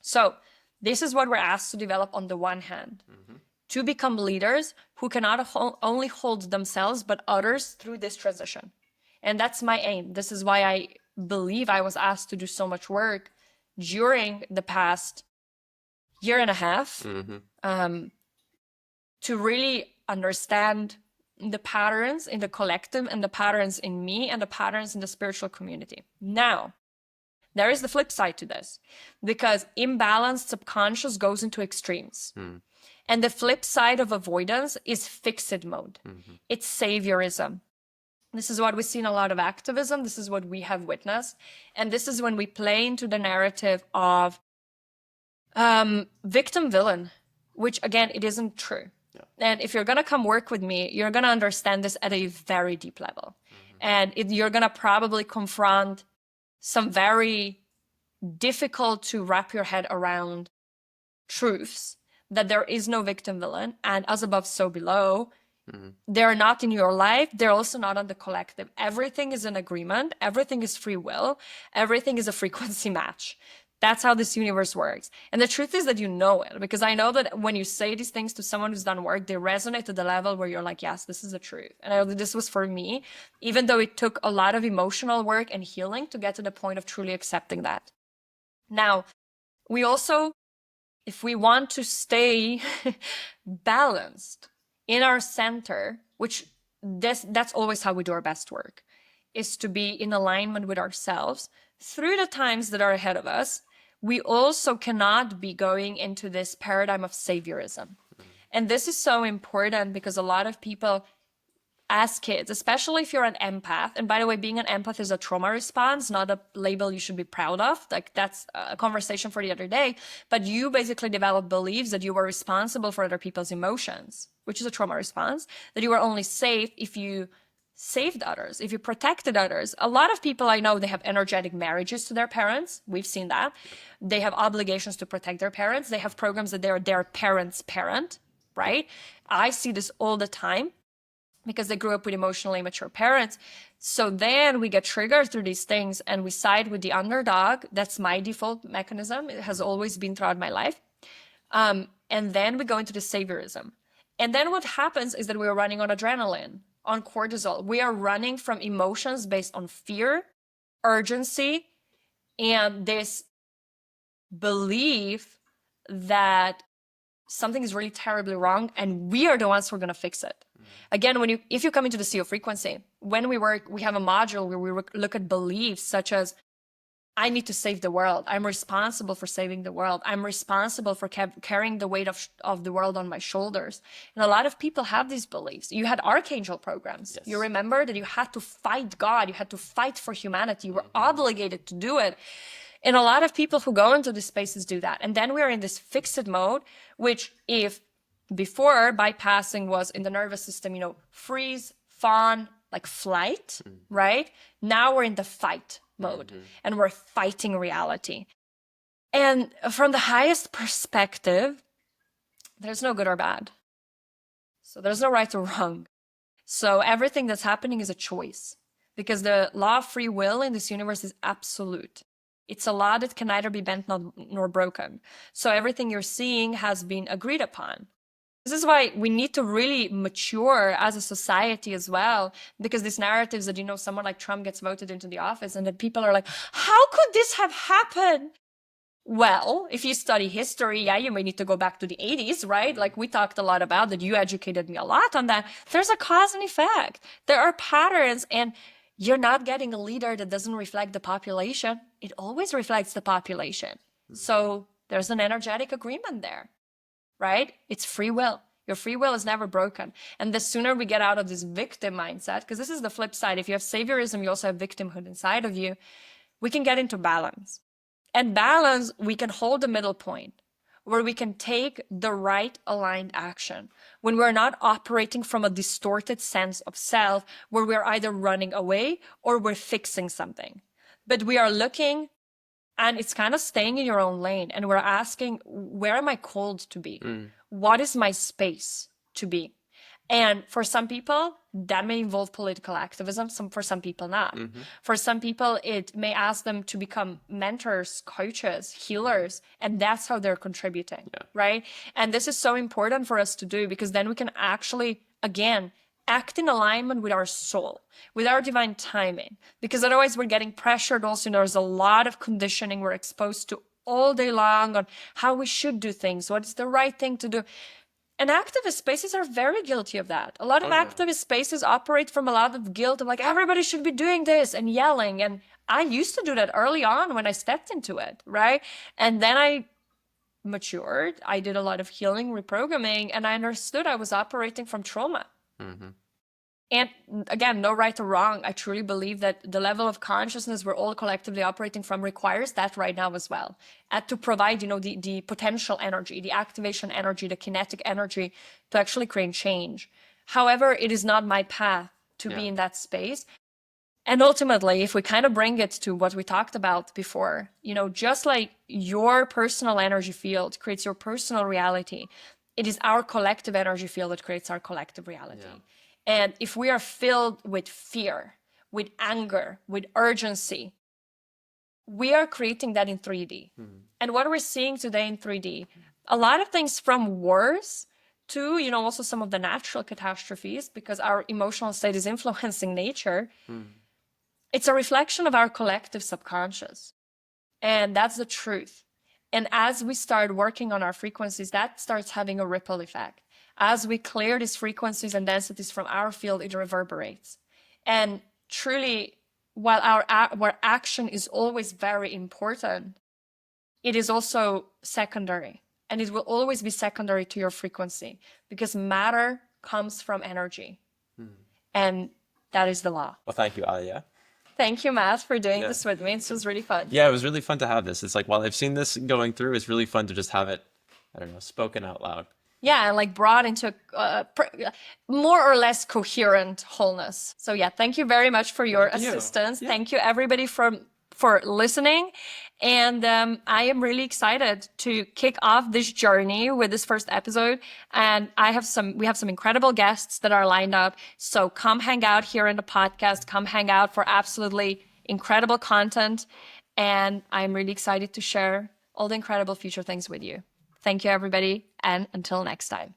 So this is what we're asked to develop on the one hand, to become leaders who can not only hold themselves, but others through this transition. And that's my aim. This is why I believe I was asked to do so much work during the past year and a half, to really understand the patterns in the collective and the patterns in me and the patterns in the spiritual community. Now, there is the flip side to this, because imbalanced subconscious goes into extremes. And the flip side of avoidance is fixed mode. It's saviorism. This is what we see in a lot of activism. This is what we have witnessed. And this is when we play into the narrative of victim villain, which again, it isn't true. Yeah. And if you're going to come work with me, you're going to understand this at a very deep level. And you're going to probably confront some very difficult to wrap your head around truths, that there is no victim villain, and as above, so below. They're not in your life. They're also not on the collective. Everything is an agreement. Everything is free will. Everything is a frequency match. That's how this universe works. And the truth is that you know it, because I know that when you say these things to someone who's done work, they resonate to the level where you're like, yes, this is the truth. And I know that this was for me, even though it took a lot of emotional work and healing to get to the point of truly accepting that. Now, we also, if we want to stay balanced in our center, which that's always how we do our best work, is to be in alignment with ourselves through the times that are ahead of us. We also cannot be going into this paradigm of saviorism. And this is so important because a lot of people, as kids, especially if you're an empath, and by the way, being an empath is a trauma response, not a label you should be proud of. Like, that's a conversation for the other day. But you basically develop beliefs that you were responsible for other people's emotions, which is a trauma response, that you were only safe if you saved others, if you protected others. A lot of people I know, they have energetic marriages to their parents. We've seen that. They have obligations to protect their parents. They have programs that they're their parents' parent, right? I see this all the time because they grew up with emotionally immature parents. So then we get triggered through these things and we side with the underdog. That's my default mechanism. It has always been throughout my life. And then we go into the saviorism. And then what happens is that we're running on adrenaline, on cortisol. We are running from emotions based on fear, urgency, and this belief that something is really terribly wrong and we are the ones who are going to fix it. Again, if you come into the CO frequency, when we work, we have a module where we look at beliefs such as, I need to save the world. I'm responsible for saving the world. I'm responsible for carrying the weight of the world on my shoulders. And a lot of people have these beliefs. You had archangel programs. Yes. You remember that you had to fight God. You had to fight for humanity. You were obligated to do it. And a lot of people who go into these spaces do that. And then we're in this fixed mode, which if before bypassing was in the nervous system, freeze, fawn, like flight, right? Now we're in the fight mode and we're fighting reality. And from the highest perspective, there's no good or bad. So there's no right or wrong. So everything that's happening is a choice, because the law of free will in this universe is absolute. It's a law that can neither be bent nor broken. So everything you're seeing has been agreed upon. This is why we need to really mature as a society as well, because these narratives that, someone like Trump gets voted into the office and then people are like, how could this have happened? Well, if you study history, you may need to go back to the 80s, right? Like we talked a lot about that. You educated me a lot on that. There's a cause and effect. There are patterns, and you're not getting a leader that doesn't reflect the population. It always reflects the population. So there's an energetic agreement there, right? It's free will. Your free will is never broken. And the sooner we get out of this victim mindset, because this is the flip side, if you have saviorism, you also have victimhood inside of you, we can get into balance. And balance, we can hold the middle point where we can take the right aligned action when we're not operating from a distorted sense of self, where we're either running away or we're fixing something. But we are looking, and it's kind of staying in your own lane, and we're asking, where am I called to be? What is my space to be? And for some people, that may involve political activism. For some people, not. For some people, it may ask them to become mentors, coaches, healers, and that's how they're contributing, right? And this is so important for us to do, because then we can actually, again, act in alignment with our soul, with our divine timing, because otherwise we're getting pressured. Also, there's a lot of conditioning we're exposed to all day long on how we should do things, what is the right thing to do. And activist spaces are very guilty of that. A lot of activist spaces operate from a lot of guilt of like, everybody should be doing this and yelling. And I used to do that early on when I stepped into it, right? And then I matured. I did a lot of healing, reprogramming, and I understood I was operating from trauma. And again, no right or wrong. I truly believe that the level of consciousness we're all collectively operating from requires that right now as well. And to provide, the potential energy, the activation energy, the kinetic energy to actually create change. However, it is not my path to be in that space. And ultimately, if we kind of bring it to what we talked about before, just like your personal energy field creates your personal reality, it is our collective energy field that creates our collective reality. And if we are filled with fear, with anger, with urgency, we are creating that in 3D. And what we're seeing today in 3D, a lot of things from wars to, also some of the natural catastrophes, because our emotional state is influencing nature. It's a reflection of our collective subconscious. And that's the truth. And as we start working on our frequencies, that starts having a ripple effect. As we clear these frequencies and densities from our field, it reverberates. And truly, while our action is always very important, it is also secondary. And it will always be secondary to your frequency, because matter comes from energy. And that is the law. Well, thank you, Alja. Thank you, Matt, for doing this with me. This was really fun. Yeah, it was really fun to have this. It's like, while I've seen this going through, it's really fun to just have it, I don't know, spoken out loud. Yeah, and like brought into more or less coherent wholeness. So yeah, thank you very much for your assistance. Thank you, everybody, for listening. And I am really excited to kick off this journey with this first episode. And we have some incredible guests that are lined up. So come hang out here in the podcast. Come hang out for absolutely incredible content. And I'm really excited to share all the incredible future things with you. Thank you, everybody, and until next time.